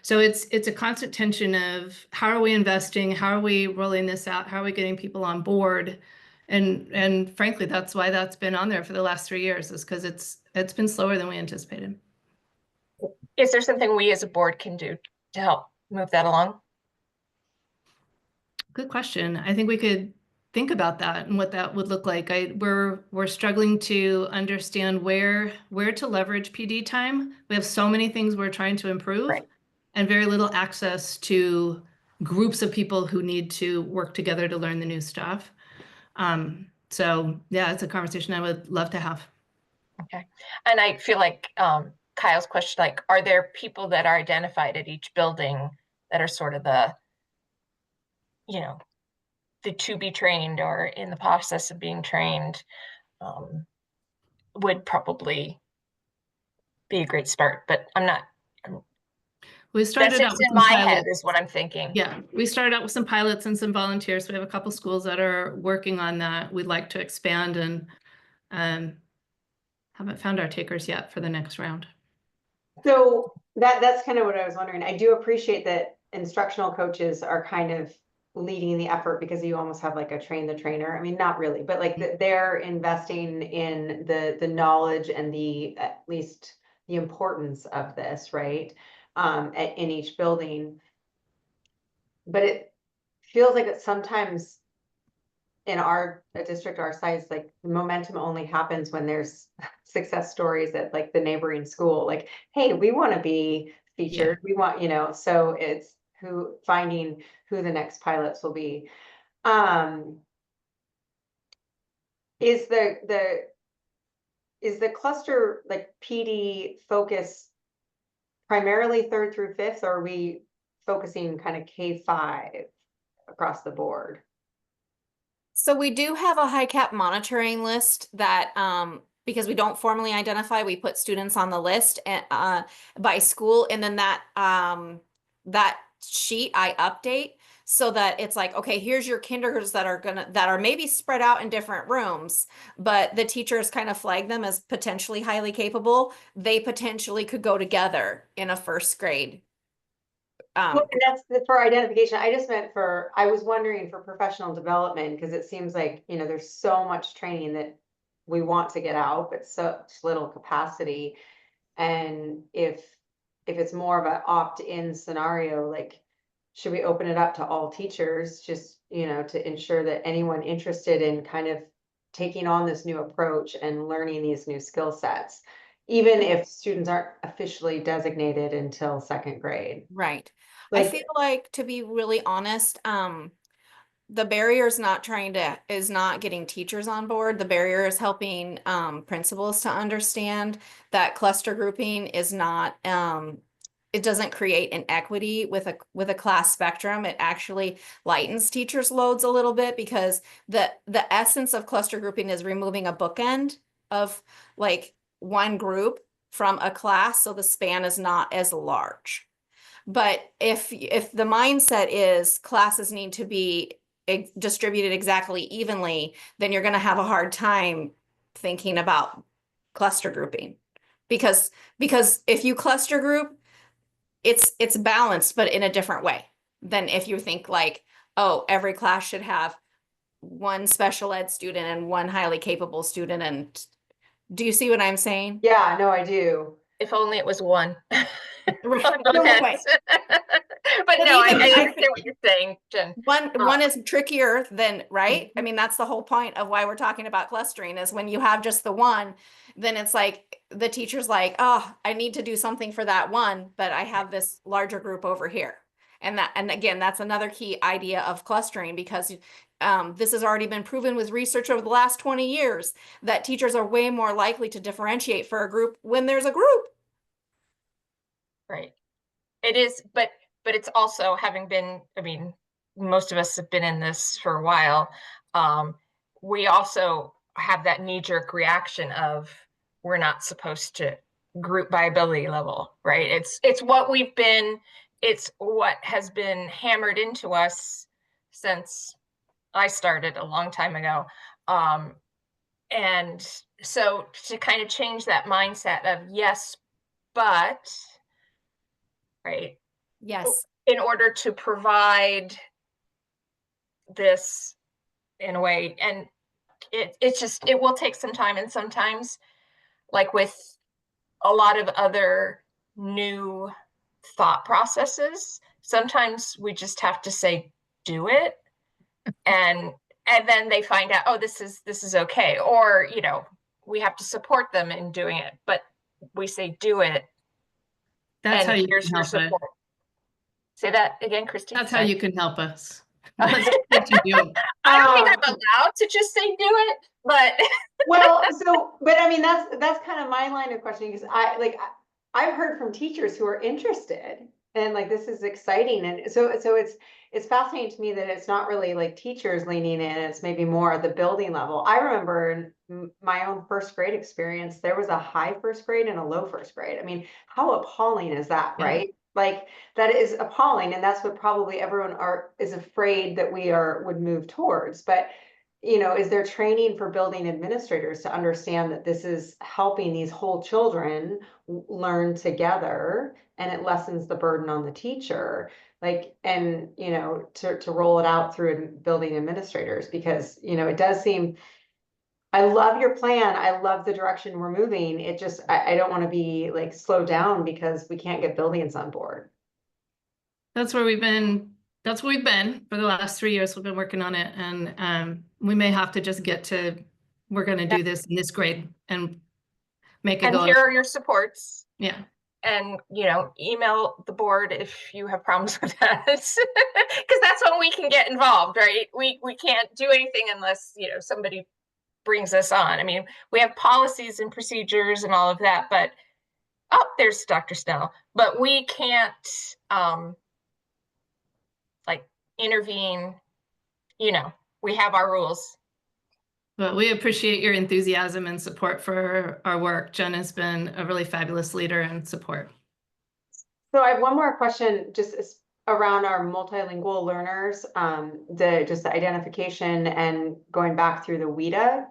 So it's a constant tension of how are we investing? How are we rolling this out? How are we getting people on board And frankly, that's why that's been on there for the last 3 years, is because it's been slower than we anticipated. Is there something we as a board can do to help move that along? Good question. I think we could think about that and what that would look like. We're struggling to understand where to leverage PD time. We have so many things we're trying to improve, Right. and very little access to groups of people who need to work together to learn the new stuff. So yeah, it's a conversation I would love to have. Okay. And I feel like Kyle's question, like, are there people that are identified at each building that are sort of the, you know, the to be trained or in the process of being trained, would probably be a great start, but I'm not, We that's started out just with in some my head pilots. is what I'm thinking. Yeah, we started out with some pilots and some volunteers. We have a couple schools that are working on that. We'd like to expand, and haven't found our takers yet for the next round. So that's kind of what I was wondering. I do appreciate that instructional coaches are kind of leading the effort, because you almost have like a train the trainer. I mean, not really, but like they're investing in the knowledge and the, at least the importance of this, right? In each building. But it feels like that sometimes in a district our size, like the momentum only happens when there's success stories at like the neighboring school. Like, hey, we want to be featured. We want, so it's finding who the next pilots will be. Is the cluster like PD focus primarily 3rd through 5th, or are we focusing kind of K-5 across the board? So we do have a high cap monitoring list that, because we don't formally identify, we put students on the list by school, and then that sheet I update so that it's like, okay, here's your kindergartners that are maybe spread out in different rooms, but the teachers kind of flag them as potentially highly capable. They potentially could go together in a 1st grade. Well, that's for identification. I just meant I was wondering for professional development, because it seems like, there's so much training that we want to get out, but such little capacity. And if it's more of an opt-in scenario, like, should we open it up to all teachers, just, to ensure that anyone interested in kind of taking on this new approach and learning these new skill sets, even if students aren't officially designated until 2nd grade? Right. I Like, feel like, to be really honest, the barrier is not getting teachers on board. The barrier is helping principals to understand that cluster grouping is not, it doesn't create an equity with a class spectrum. It actually lightens teachers' loads a little bit, because the essence of cluster grouping is removing a bookend of like one group from a class, so the span is not as large. But if the mindset is classes need to be distributed exactly evenly, then you're going to have a hard time thinking about cluster grouping, because if you cluster group, it's balanced, but in a different way than if you think like, oh, every class should have one special ed student and one highly capable student. And do you see what I'm saying? yeah, no, I do. If only it was one. On No, both ends. right. But But no, I even- understand what you're saying, Jen. One is trickier than, right? I mean, that's the whole point of why we're talking about clustering, is when you have just the one, then it's like the teacher's like, oh, I need to do something for that one, but I have this larger group over here. And again, that's another key idea of clustering, because this has already been proven with research over the last 20 years that teachers are way more likely to differentiate for a group when there's a group. Right. It is, but it's also, having been, I mean, most of us have been in this for a while. We also have that knee-jerk reaction of, we're not supposed to group by ability level, right? It's what has been hammered into us since I started a long time ago. And so to kind of change that mindset of yes, but, right, Yes. in order to provide this in a way, and it's just, it will take some time. And sometimes, like with a lot of other new thought processes, sometimes we just have to say, do it. And then they find out, oh, this is okay. Or, we have to support them in doing it, but we say, do it. That's how And you here's can your help it. support. Say that again, Christy. That's how Sorry. you can help us. Let's get to do it. I don't think I'm allowed to just say do it, but Well, but I mean, that's kind of my line of questioning, because I've heard from teachers who are interested, and like, this is exciting. And so it's fascinating to me that it's not really like teachers leaning in, it's maybe more at the building level. I remember in my own first grade experience, there was a high first grade and a low first grade. I mean, how appalling is that, Yeah. right? Like, that is appalling, and that's what probably everyone is afraid that we would move towards. But is there training for building administrators to understand that this is helping these whole children learn together, and it lessens the burden on the teacher, like, and to roll it out through building administrators? Because it does seem, I love your plan, I love the direction we're moving. It just, I don't want to be like slowed down because we can't get buildings on board. That's where we've been. That's where we've been for the last 3 years. We've been working on it, and we may have to just get to, we're going to do this in this grade and make it and go. here are your supports. Yeah. And email the board if you have problems with that, because that's when we can get involved, right? We can't do anything unless somebody brings us on. I mean, we have policies and procedures and all of that, but there's Dr. Snell, but we can't like intervene. We have our rules. But we appreciate your enthusiasm and support for our work. Jen has been a really fabulous leader and support. So I have one more question, just around our multilingual learners, the identification and going back through the WIDA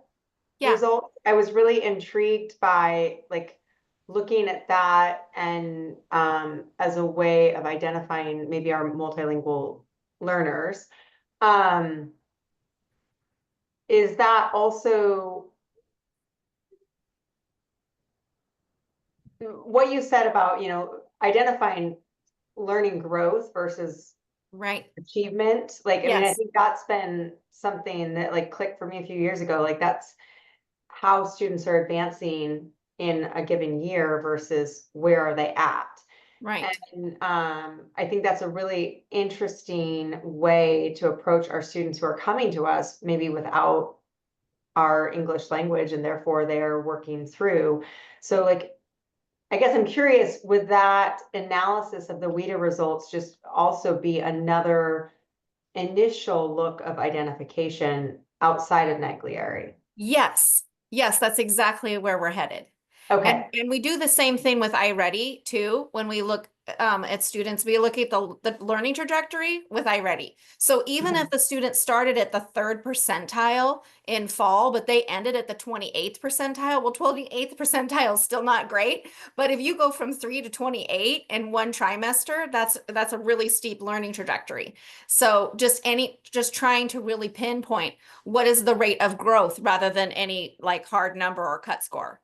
result. I was really intrigued by like looking at that, and as a way of identifying maybe our multilingual learners. Is that also what you said about, identifying learning growth versus achievement? Like, I mean, I think that's been something that like clicked for me a few years ago. Like, that's how students are advancing in a given year versus where are they at. Right. And I think that's a really interesting way to approach our students who are coming to us, maybe without our English language, and therefore they're working through. So like, I guess I'm curious, would that analysis of the WIDA results just also be another initial look of identification outside of Naglieri? Yes. Yes, that's exactly where we're headed. Okay. And we do the same thing with iReady too. When we look at students, we look at the learning trajectory with iReady. So even if the student started at the 3rd percentile in fall, but they ended at the 28th percentile, well, 28th percentile is still not great. But if you go from 3 to 28 in one trimester, that's a really steep learning trajectory. So just trying to really pinpoint what is the rate of growth rather than any like hard number or cut score.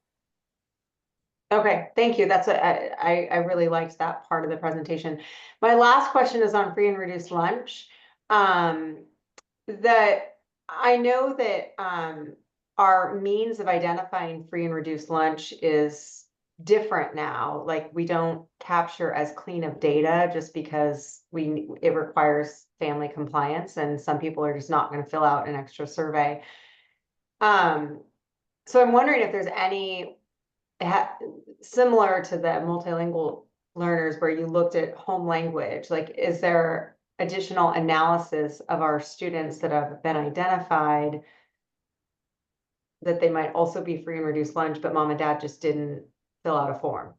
Okay, thank you. That's I really liked that part of the presentation. My last question is on free and reduced lunch. That I know that our means of identifying free and reduced lunch is different now. Like, we don't capture as clean of data just because it requires family compliance, and some people are just not going to fill out an extra survey. So I'm wondering if there's any similar to the multilingual learners where you looked at home language, like, is there additional analysis of our students that have been identified that they might also be free and reduced lunch, but mom and dad just didn't fill out a form?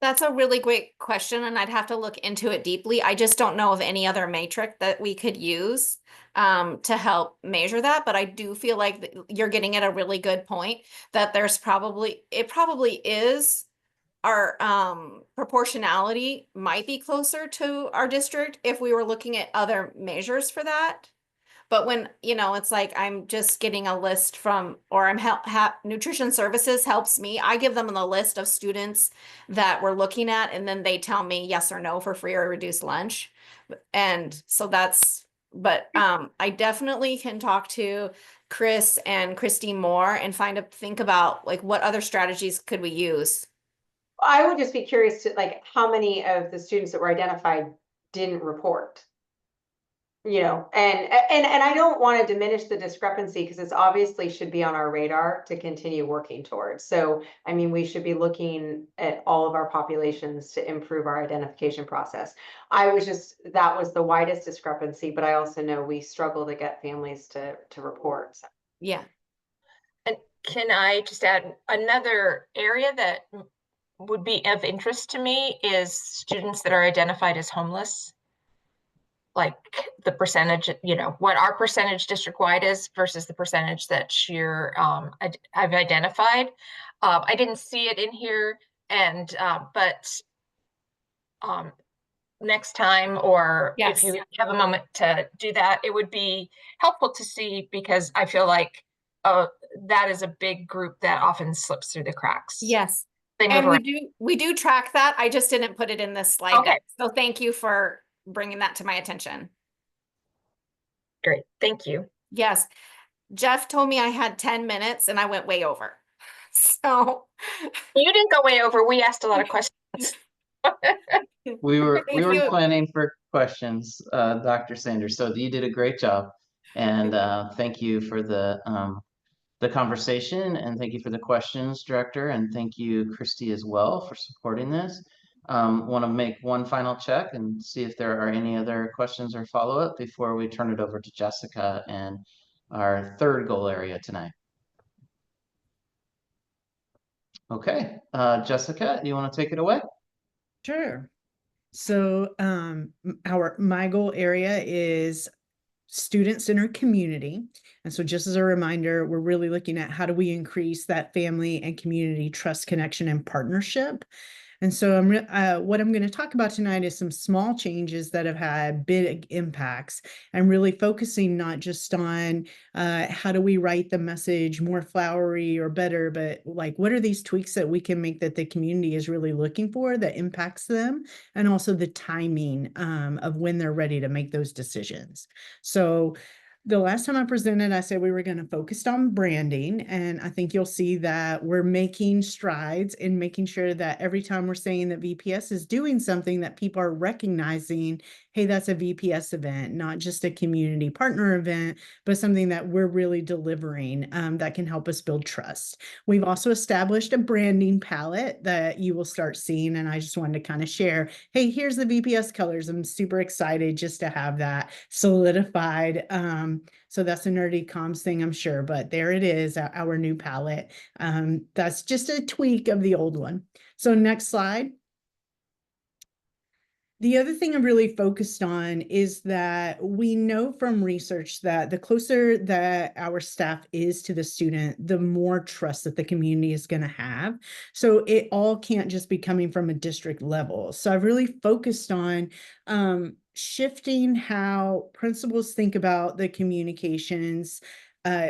That's a really great question, and I'd have to look into it deeply. I just don't know of any other metric that we could use to help measure that. But I do feel like you're getting at a really good point, that it probably is our proportionality might be closer to our district if we were looking at other measures for that. But when, it's like I'm just getting a list from, or nutrition services helps me. I give them the list of students that we're looking at, and then they tell me yes or no for free or reduced lunch. And so but I definitely can talk to Chris and Christy more and think about like what other strategies could we use. I would just be curious to like how many of the students that were identified didn't report. And I don't want to diminish the discrepancy because it's obviously should be on our radar to continue working towards. So, I mean, we should be looking at all of our populations to improve our identification process. That was the widest discrepancy, but I also know we struggle to get families to report. So. Yeah. And can I just add another area that would be of interest to me is students that are identified as homeless. Like the percentage, what our percentage district-wide is versus the percentage that I've identified. I didn't see it in here, but next time, or if you have a moment to do that, it would be helpful to see, because I feel like that is a big group that often slips through the cracks. Yes. And we do track that. I just didn't put it in this slide deck. So thank you for bringing that to my attention. Great. Thank you. Yes. Jeff told me I had 10 minutes and I went way over. So you didn't go way over. We asked a lot of questions. We were planning for questions, Dr. Sanders. So you did a great job. And thank you for the conversation, and thank you for the questions, Director, and thank you, Christy, as well, for supporting this. Want to make one final check and see if there are any other questions or follow-up before we turn it over to Jessica and our third goal area tonight. Okay, Jessica, do you want to take it away? Sure. So my goal area is student-centered community. And so just as a reminder, we're really looking at how do we increase that family and community trust, connection, and partnership. And so what I'm going to talk about tonight is some small changes that have had big impacts, and really focusing not just on how do we write the message more flowery or better, but like what are these tweaks that we can make that the community is really looking for that impacts them, and also the timing of when they're ready to make those decisions. So the last time I presented, I said we were going to focus on branding, and I think you'll see that we're making strides in making sure that every time we're saying that VPS is doing something, that people are recognizing, hey, that's a VPS event, not just a community partner event, but something that we're really delivering that can help us build trust. We've also established a branding palette that you will start seeing, and I just wanted to kind of share, hey, here's the VPS colors. I'm super excited just to have that solidified. So that's a nerdy comms thing, I'm sure, but there it is, our new palette. That's just a tweak of the old one. So next slide. The other thing I'm really focused on is that we know from research that the closer that our staff is to the student, the more trust that the community is going to have. So it all can't just be coming from a district level. So I've really focused on shifting how principals think about the communications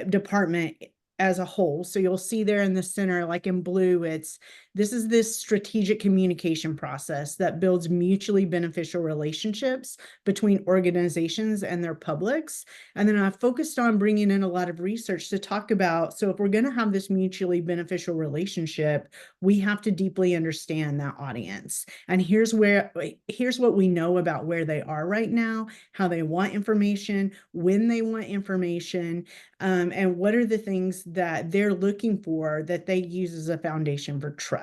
department as a whole. So you'll see there in the center, like in blue, this is this strategic communication process that builds mutually beneficial relationships between organizations and their publics. And then I've focused on bringing in a lot of research to talk about, so if we're going to have this mutually beneficial relationship, we have to deeply understand that audience. And here's what we know about where they are right now, how they want information, when they want information, and what are the things that they're looking for that they use as a foundation for trust.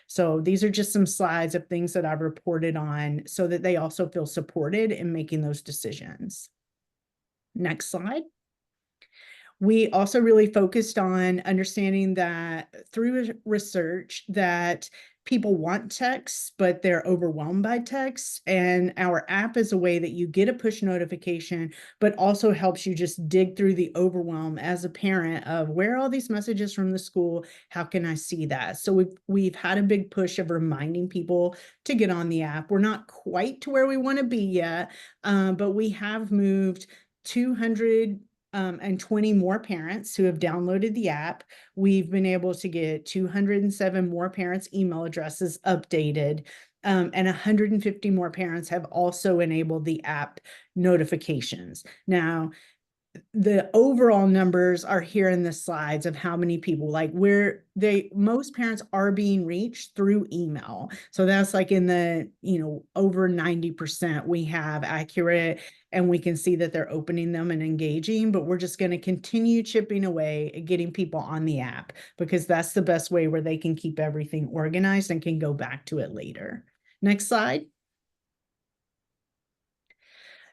So these are just some slides of things that I've reported on so that they also feel supported in making those decisions. Next slide. We also really focused on understanding that through research that people want text, but they're overwhelmed by text. And our app is a way that you get a push notification, but also helps you just dig through the overwhelm as a parent of where are all these messages from the school? How can I see that? So we've had a big push of reminding people to get on the app. We're not quite to where we want to be yet, but we have moved 220 more parents who have downloaded the app. We've been able to get 207 more parents' email addresses updated, and 150 more parents have also enabled the app notifications. Now, the overall numbers are here in the slides of how many people, like most parents are being reached through email. So that's like in the, over 90% we have accurate, and we can see that they're opening them and engaging, but we're just going to continue chipping away at getting people on the app, because that's the best way where they can keep everything organized and can go back to it later. Next slide.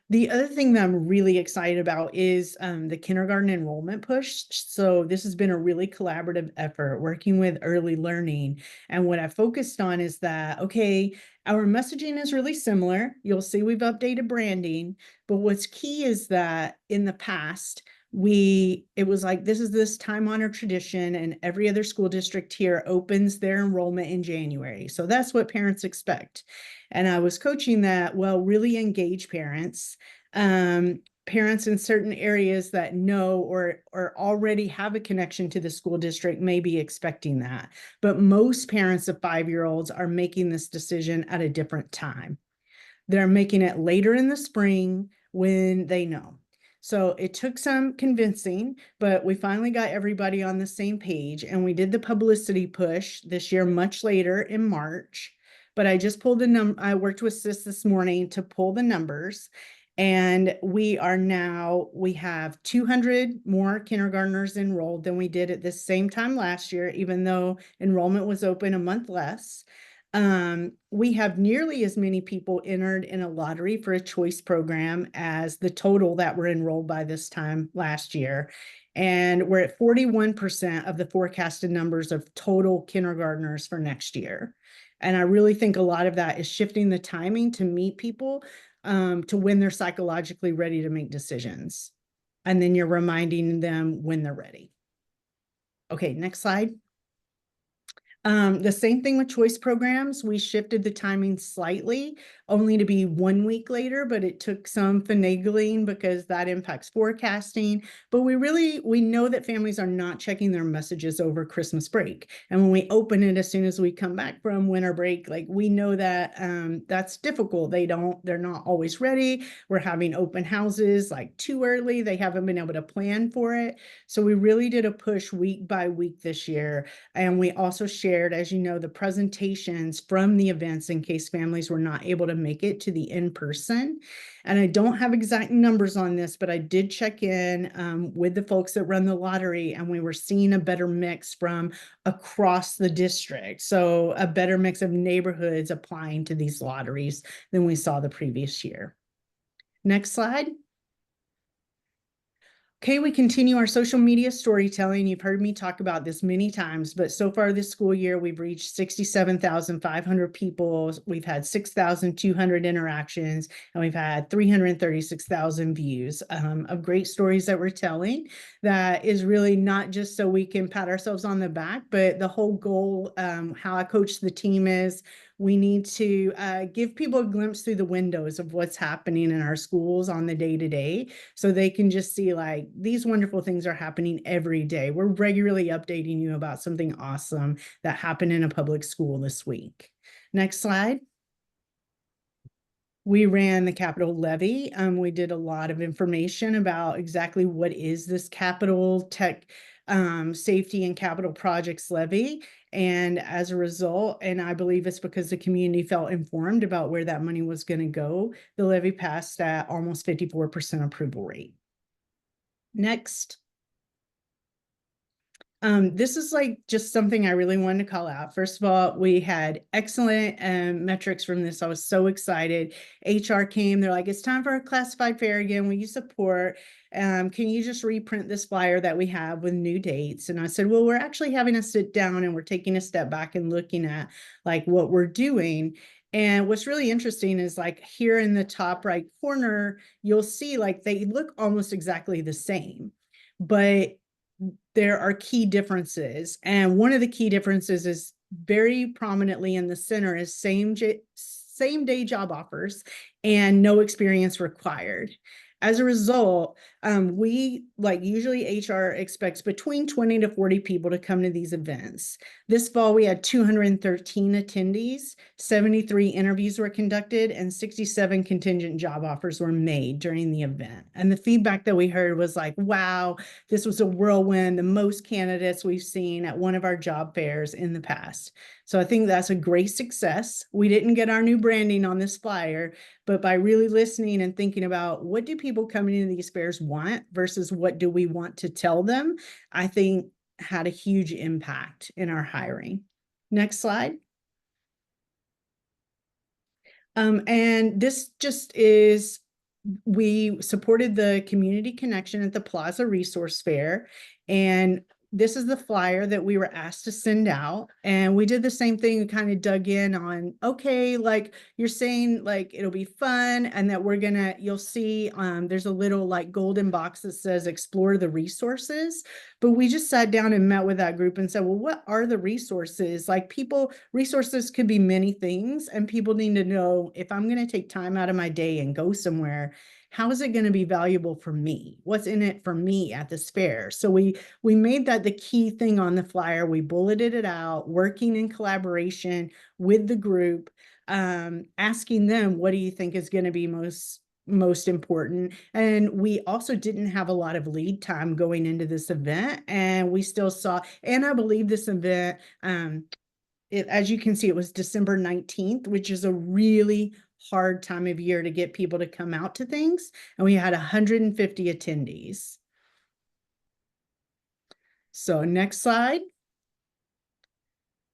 The other thing that I'm really excited about is the kindergarten enrollment push. So this has been a really collaborative effort working with early learning. And what I focused on is that, okay, our messaging is really similar. You'll see we've updated branding, but what's key is that in the past, it was like, this time-honored tradition, and every other school district here opens their enrollment in January. So that's what parents expect. And I was coaching that, well, really engage parents, parents in certain areas that know or already have a connection to the school district may be expecting that. But most parents of 5-year-olds are making this decision at a different time. They're making it later in the spring when they know. So it took some convincing, but we finally got everybody on the same page, and we did the publicity push this year much later in March. But I just pulled I worked with Sis this morning to pull the numbers, and we have 200 more kindergartners enrolled than we did at the same time last year, even though enrollment was open a month less. We have nearly as many people entered in a lottery for a choice program as the total that were enrolled by this time last year. And we're at 41% of the forecasted numbers of total kindergartners for next year. And I really think a lot of that is shifting the timing to meet people to when they're psychologically ready to make decisions. And then you're reminding them when they're ready. Okay, next slide. The same thing with choice programs. We shifted the timing slightly, only to be 1 week later, but it took some finagling because that impacts forecasting. But we know that families are not checking their messages over Christmas break. And when we open it as soon as we come back from winter break, like, we know that that's difficult. They're not always ready. We're having open houses like too early. They haven't been able to plan for it. So we really did a push week by week this year. And we also shared, as you know, the presentations from the events in case families were not able to make it to the in-person. And I don't have exact numbers on this, but I did check in with the folks that run the lottery, and we were seeing a better mix from across the district. So a better mix of neighborhoods applying to these lotteries than we saw the previous year. Next slide. Okay, we continue our social media storytelling. You've heard me talk about this many times, but so far this school year, we've reached 67,500 people. We've had 6,200 interactions, and we've had 336,000 views of great stories that we're telling. That is really not just so we can pat ourselves on the back, but the whole goal, how I coach the team is, we need to give people a glimpse through the windows of what's happening in our schools on the day-to-day, so they can just see, like, these wonderful things are happening every day. We're regularly updating you about something awesome that happened in a public school this week. Next slide. We ran the capital levy. We did a lot of information about exactly what is this capital tech safety and capital projects levy. And as a result, and I believe it's because the community felt informed about where that money was going to go, the levy passed at almost 54% approval rate. Next. This is like just something I really wanted to call out. First of all, we had excellent metrics from this. I was so excited. HR came, they're like, it's time for a classified fair again. Will you support? Can you just reprint this flyer that we have with new dates? And I said, well, we're actually having a sit down, and we're taking a step back and looking at like what we're doing. And what's really interesting is, like, here in the top right corner, you'll see like they look almost exactly the same, but there are key differences. And one of the key differences is very prominently in the center is same day job offers and no experience required. As a result, we, like, usually HR expects between 20 to 40 people to come to these events. This fall, we had 213 attendees, 73 interviews were conducted, and 67 contingent job offers were made during the event. And the feedback that we heard was like, wow, this was a whirlwind, the most candidates we've seen at one of our job fairs in the past. So I think that's a great success. We didn't get our new branding on this flyer, but by really listening and thinking about what do people coming into these fairs want versus what do we want to tell them, I think had a huge impact in our hiring. Next slide. And this just is, we supported the community connection at the Plaza Resource Fair, and this is the flyer that we were asked to send out. And we did the same thing, kind of dug in on, okay, like you're saying, like it'll be fun and that we're gonna, you'll see there's a little like golden box that says explore the resources. But we just sat down and met with that group and said, well, what are the resources? Like resources could be many things, and people need to know, if I'm gonna take time out of my day and go somewhere, how is it going to be valuable for me? What's in it for me at this fair? So we made that the key thing on the flyer. We bulleted it out, working in collaboration with the group, asking them, what do you think is going to be most important? And we also didn't have a lot of lead time going into this event, and we still saw, and I believe this event, as you can see, it was December 19th, which is a really hard time of year to get people to come out to things. And we had 150 attendees. So next slide.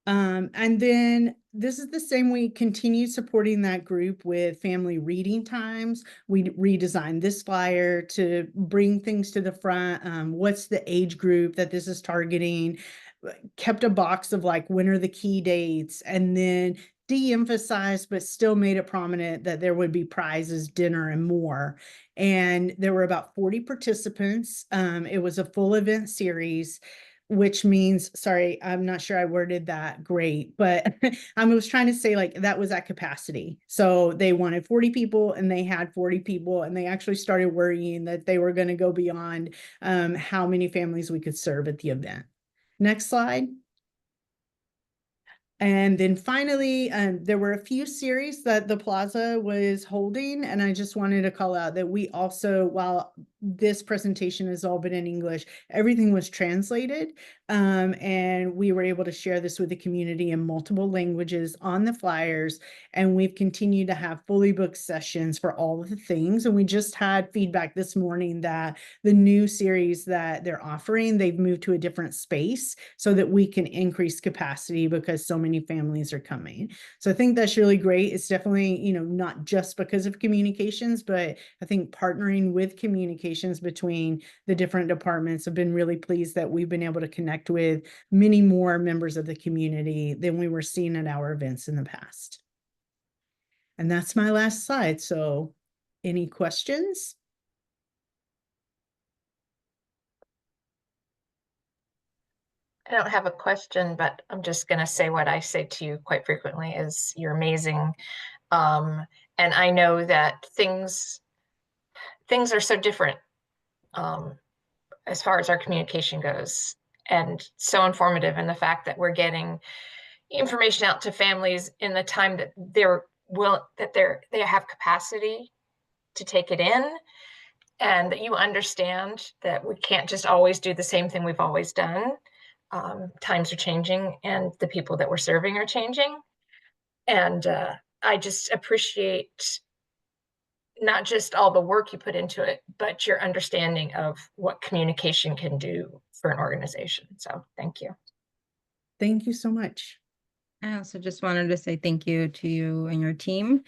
And then this is the same, we continue supporting that group with family reading times. We redesigned this flyer to bring things to the front. What's the age group that this is targeting? Kept a box of like, when are the key dates? And then de-emphasized, but still made it prominent that there would be prizes, dinner, and more. And there were about 40 participants. It was a full event series, which means, sorry, I'm not sure I worded that great, but I was trying to say like that was at capacity. So they wanted 40 people and they had 40 people, and they actually started worrying that they were going to go beyond how many families we could serve at the event. Next slide. And then finally, there were a few series that the Plaza was holding, and I just wanted to call out that we also, while this presentation has all been in English, everything was translated, and we were able to share this with the community in multiple languages on the flyers, and we've continued to have fully booked sessions for all of the things. And we just had feedback this morning that the new series that they're offering, they've moved to a different space so that we can increase capacity because so many families are coming. So I think that's really great. It's definitely, not just because of communications, but I think partnering with communications between the different departments, have been really pleased that we've been able to connect with many more members of the community than we were seeing at our events in the past. And that's my last slide. So any questions? I don't have a question, but I'm just going to say what I say to you quite frequently is you're amazing. And I know that things are so different as far as our communication goes, and so informative in the fact that we're getting information out to families in the time that they have capacity to take it in, and that you understand that we can't just always do the same thing we've always done. Times are changing, and the people that we're serving are changing. And I just appreciate not just all the work you put into it, but your understanding of what communication can do for an organization. So thank you. Thank you so much. I also just wanted to say thank you to you and your team.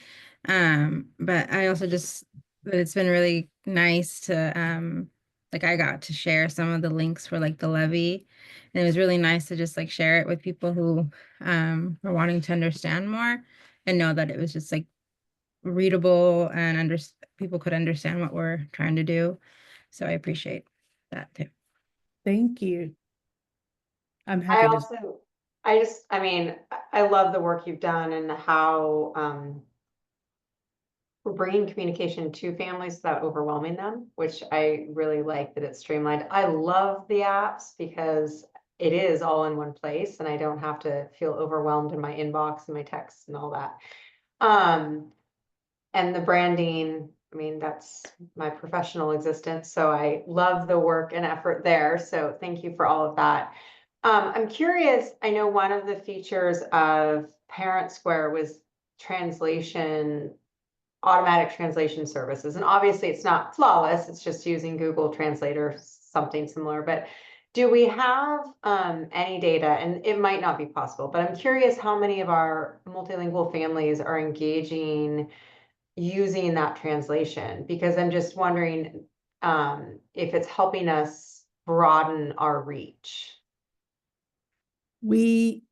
But I also it's been really nice to, like I got to share some of the links for like the levy, and it was really nice to just like share it with people who were wanting to understand more and know that it was just like readable and people could understand what we're trying to do. So I appreciate that too. Thank you. I'm happy I mean, I love the work you've done and how bringing communication to families without overwhelming them, which I really like that it's streamlined. I love the apps because it is all in one place and I don't have to feel overwhelmed in my inbox and my texts and all that. And the branding, I mean, that's my professional existence. So I love the work and effort there. So thank you for all of that. I'm curious, I know one of the features of Parent Square was translation, automatic translation services. And obviously it's not flawless, it's just using Google Translate or something similar. But do we have any data, and it might not be possible, but I'm curious how many of our multilingual families are engaging using that translation, because I'm just wondering if it's helping us broaden our reach. We,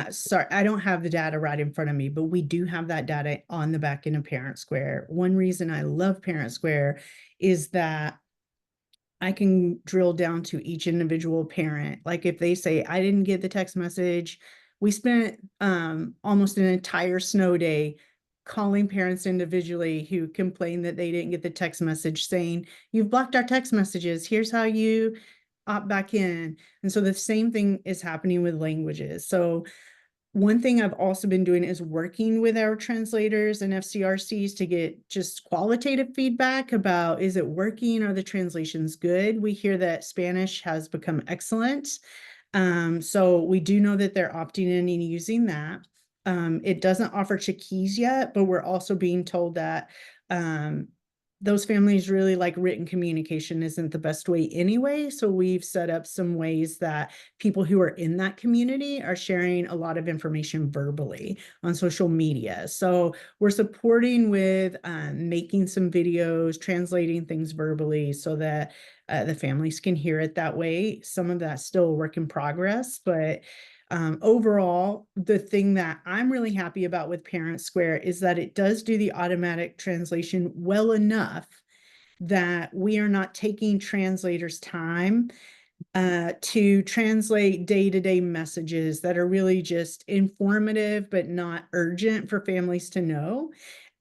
sorry, I don't have the data right in front of me, but we do have that data on the back end of Parent Square. One reason I love Parent Square is that I can drill down to each individual parent. Like if they say, I didn't get the text message, we spent almost an entire snow day calling parents individually who complained that they didn't get the text message saying, you've blocked our text messages. Here's how you opt back in. And so the same thing is happening with languages. So one thing I've also been doing is working with our translators and FCRCs to get just qualitative feedback about, is it working? Are the translations good? We hear that Spanish has become excellent. So we do know that they're opting in and using that. It doesn't offer Chiquis yet, but we're also being told that those families really like written communication isn't the best way anyway. So we've set up some ways that people who are in that community are sharing a lot of information verbally on social media. So we're supporting with making some videos, translating things verbally so that the families can hear it that way. Some of that's still a work in progress, but overall, the thing that I'm really happy about with Parent Square is that it does do the automatic translation well enough that we are not taking translators' time to translate day-to-day messages that are really just informative but not urgent for families to know.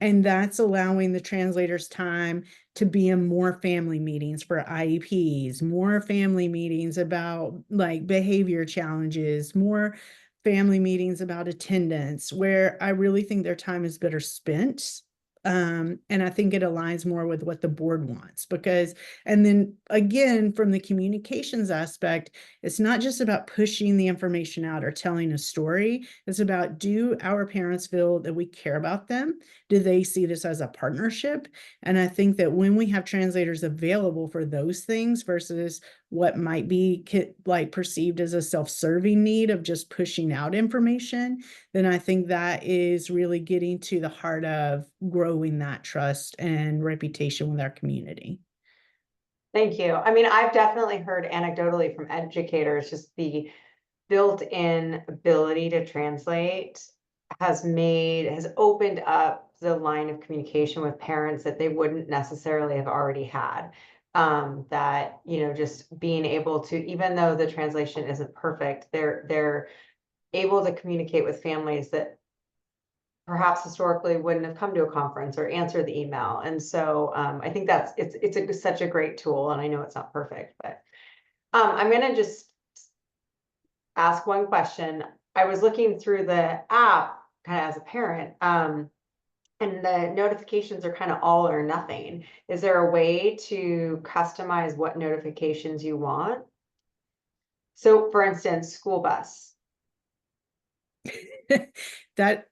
And that's allowing the translators time to be in more family meetings for IEPs, more family meetings about like behavior challenges, more family meetings about attendance, where I really think their time is better spent. And I think it aligns more with what the board wants because, and then again, from the communications aspect, it's not just about pushing the information out or telling a story. It's about, do our parents feel that we care about them? Do they see this as a partnership? And I think that when we have translators available for those things versus what might be like perceived as a self-serving need of just pushing out information, then I think that is really getting to the heart of growing that trust and reputation with our community. Thank you. I mean, I've definitely heard anecdotally from educators, just the built-in ability to translate has opened up the line of communication with parents that they wouldn't necessarily have already had. That, you know, just being able to, even though the translation isn't perfect, they're able to communicate with families that perhaps historically wouldn't have come to a conference or answered the email. And so I think it's such a great tool, and I know it's not perfect, but I'm gonna just ask one question. I was looking through the app kind of as a parent, and the notifications are kind of all or nothing. Is there a way to customize what notifications you want? So for instance, school bus. That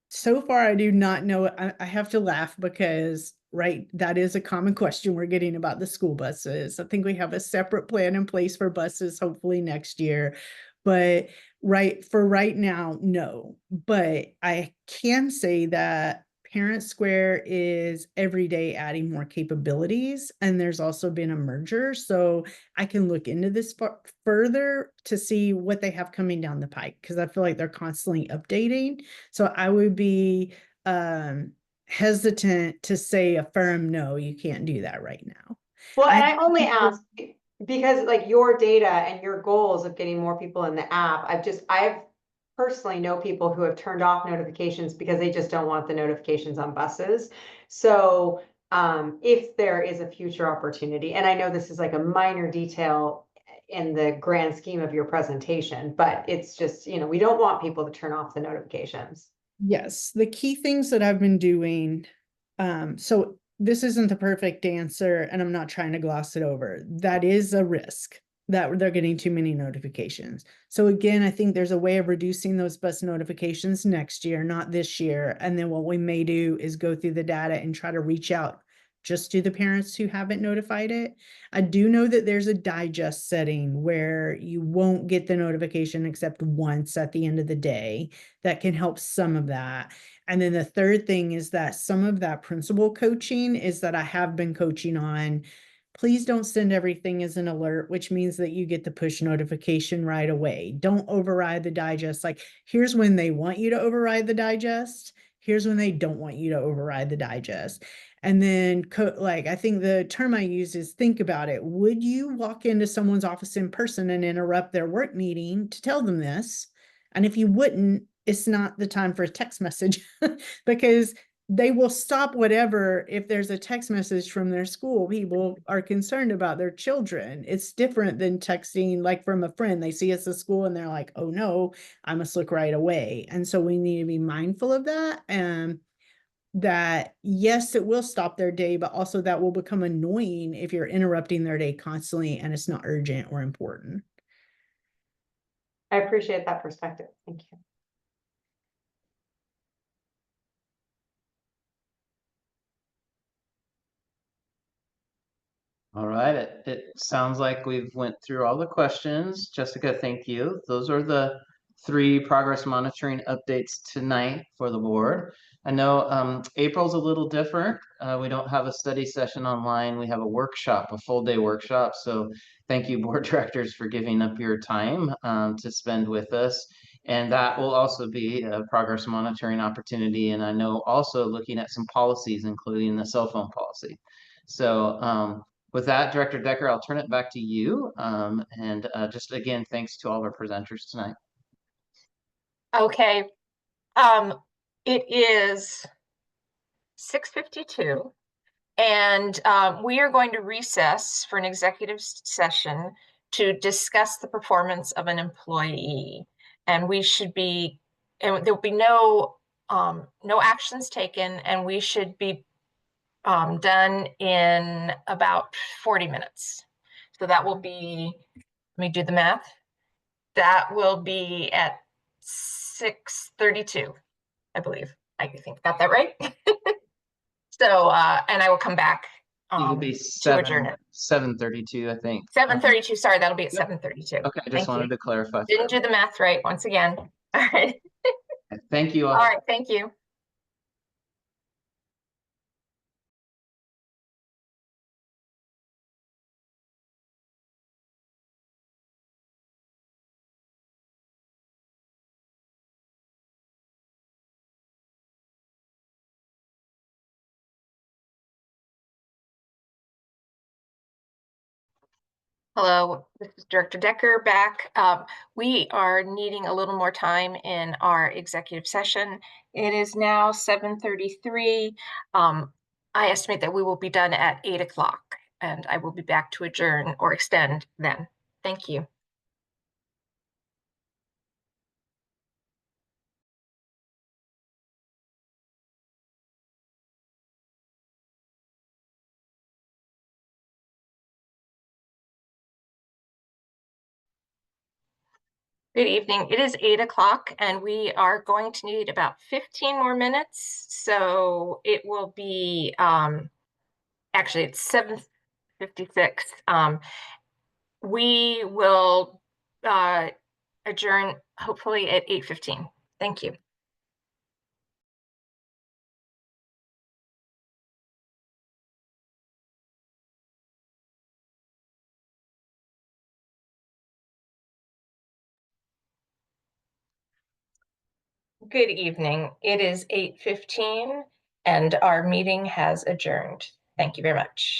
so far I do not know. I have to laugh because that is a common question we're getting about the school buses. I think we have a separate plan in place for buses hopefully next year, but right now, no. But I can say that Parent Square is every day adding more capabilities, and there's also been a merger, so I can look into this further to see what they have coming down the pike, because I feel like they're constantly updating. So I would be hesitant to say a firm no, you can't do that right now. Well, and I only ask because like your data and your goals of getting more people in the app, I've personally know people who have turned off notifications because they just don't want the notifications on buses. So if there is a future opportunity, and I know this is like a minor detail in the grand scheme of your presentation, but it's just, you know, we don't want people to turn off the notifications. Yes, the key things that I've been doing, so this isn't the perfect answer, and I'm not trying to gloss it over. That is a risk that they're getting too many notifications. So again, I think there's a way of reducing those bus notifications next year, not this year. And then what we may do is go through the data and try to reach out just to the parents who haven't notified it. I do know that there's a digest setting where you won't get the notification except once at the end of the day. That can help some of that. And then the third thing is that some of that principal coaching is that I have been coaching on. Please don't send everything as an alert, which means that you get the push notification right away. Don't override the digest. Like, here's when they want you to override the digest. Here's when they don't want you to override the digest. And then like, I think the term I use is think about it. Would you walk into someone's office in person and interrupt their work meeting to tell them this? And if you wouldn't, it's not the time for a text message because they will stop whatever if there's a text message from their school. People are concerned about their children. It's different than texting like from a friend. They see us at school and they're like, oh no, I must look right away. And so we need to be mindful of that. And that yes, it will stop their day, but also that will become annoying if you're interrupting their day constantly and it's not urgent or important. I appreciate that perspective. Thank you. All right, it sounds like we've went through all the questions. Jessica, thank you. Those are the 3 progress monitoring updates tonight for the board. I know April's a little different. We don't have a study session online. We have a workshop, a full day workshop. So thank you, board directors, for giving up your time to spend with us. And that will also be a progress monitoring opportunity. And I know also looking at some policies, including the cell phone policy. So with that, Director Decker, I'll turn it back to you. And just again, thanks to all of our presenters tonight. Okay. It is 6:52, and we are going to recess for an executive session to discuss the performance of an employee. And there'll be no actions taken, and we should be done in about 40 minutes. So that will be, let me do the math. That will be at 6:32, I believe. I think got that right. So, and I will come back It'll be to adjourn it. 7:32, I think. 7:32. Sorry, that'll be at 7:32. Okay, I just wanted to clarify. Didn't do the math right once again. All right. Thank you all. All right. Thank you. Hello, this is Director Decker back. We are needing a little more time in our executive session. It is now 7:33. I estimate that we will be done at 8 o'clock, and I will be back to adjourn or extend then. Thank you. Good evening. It is 8 o'clock, and we are going to need about 15 more minutes. So it will be, actually, it's 7:56. We will adjourn hopefully at 8:15. Thank you. Good evening. It is 8:15 and our meeting has adjourned. Thank you very much.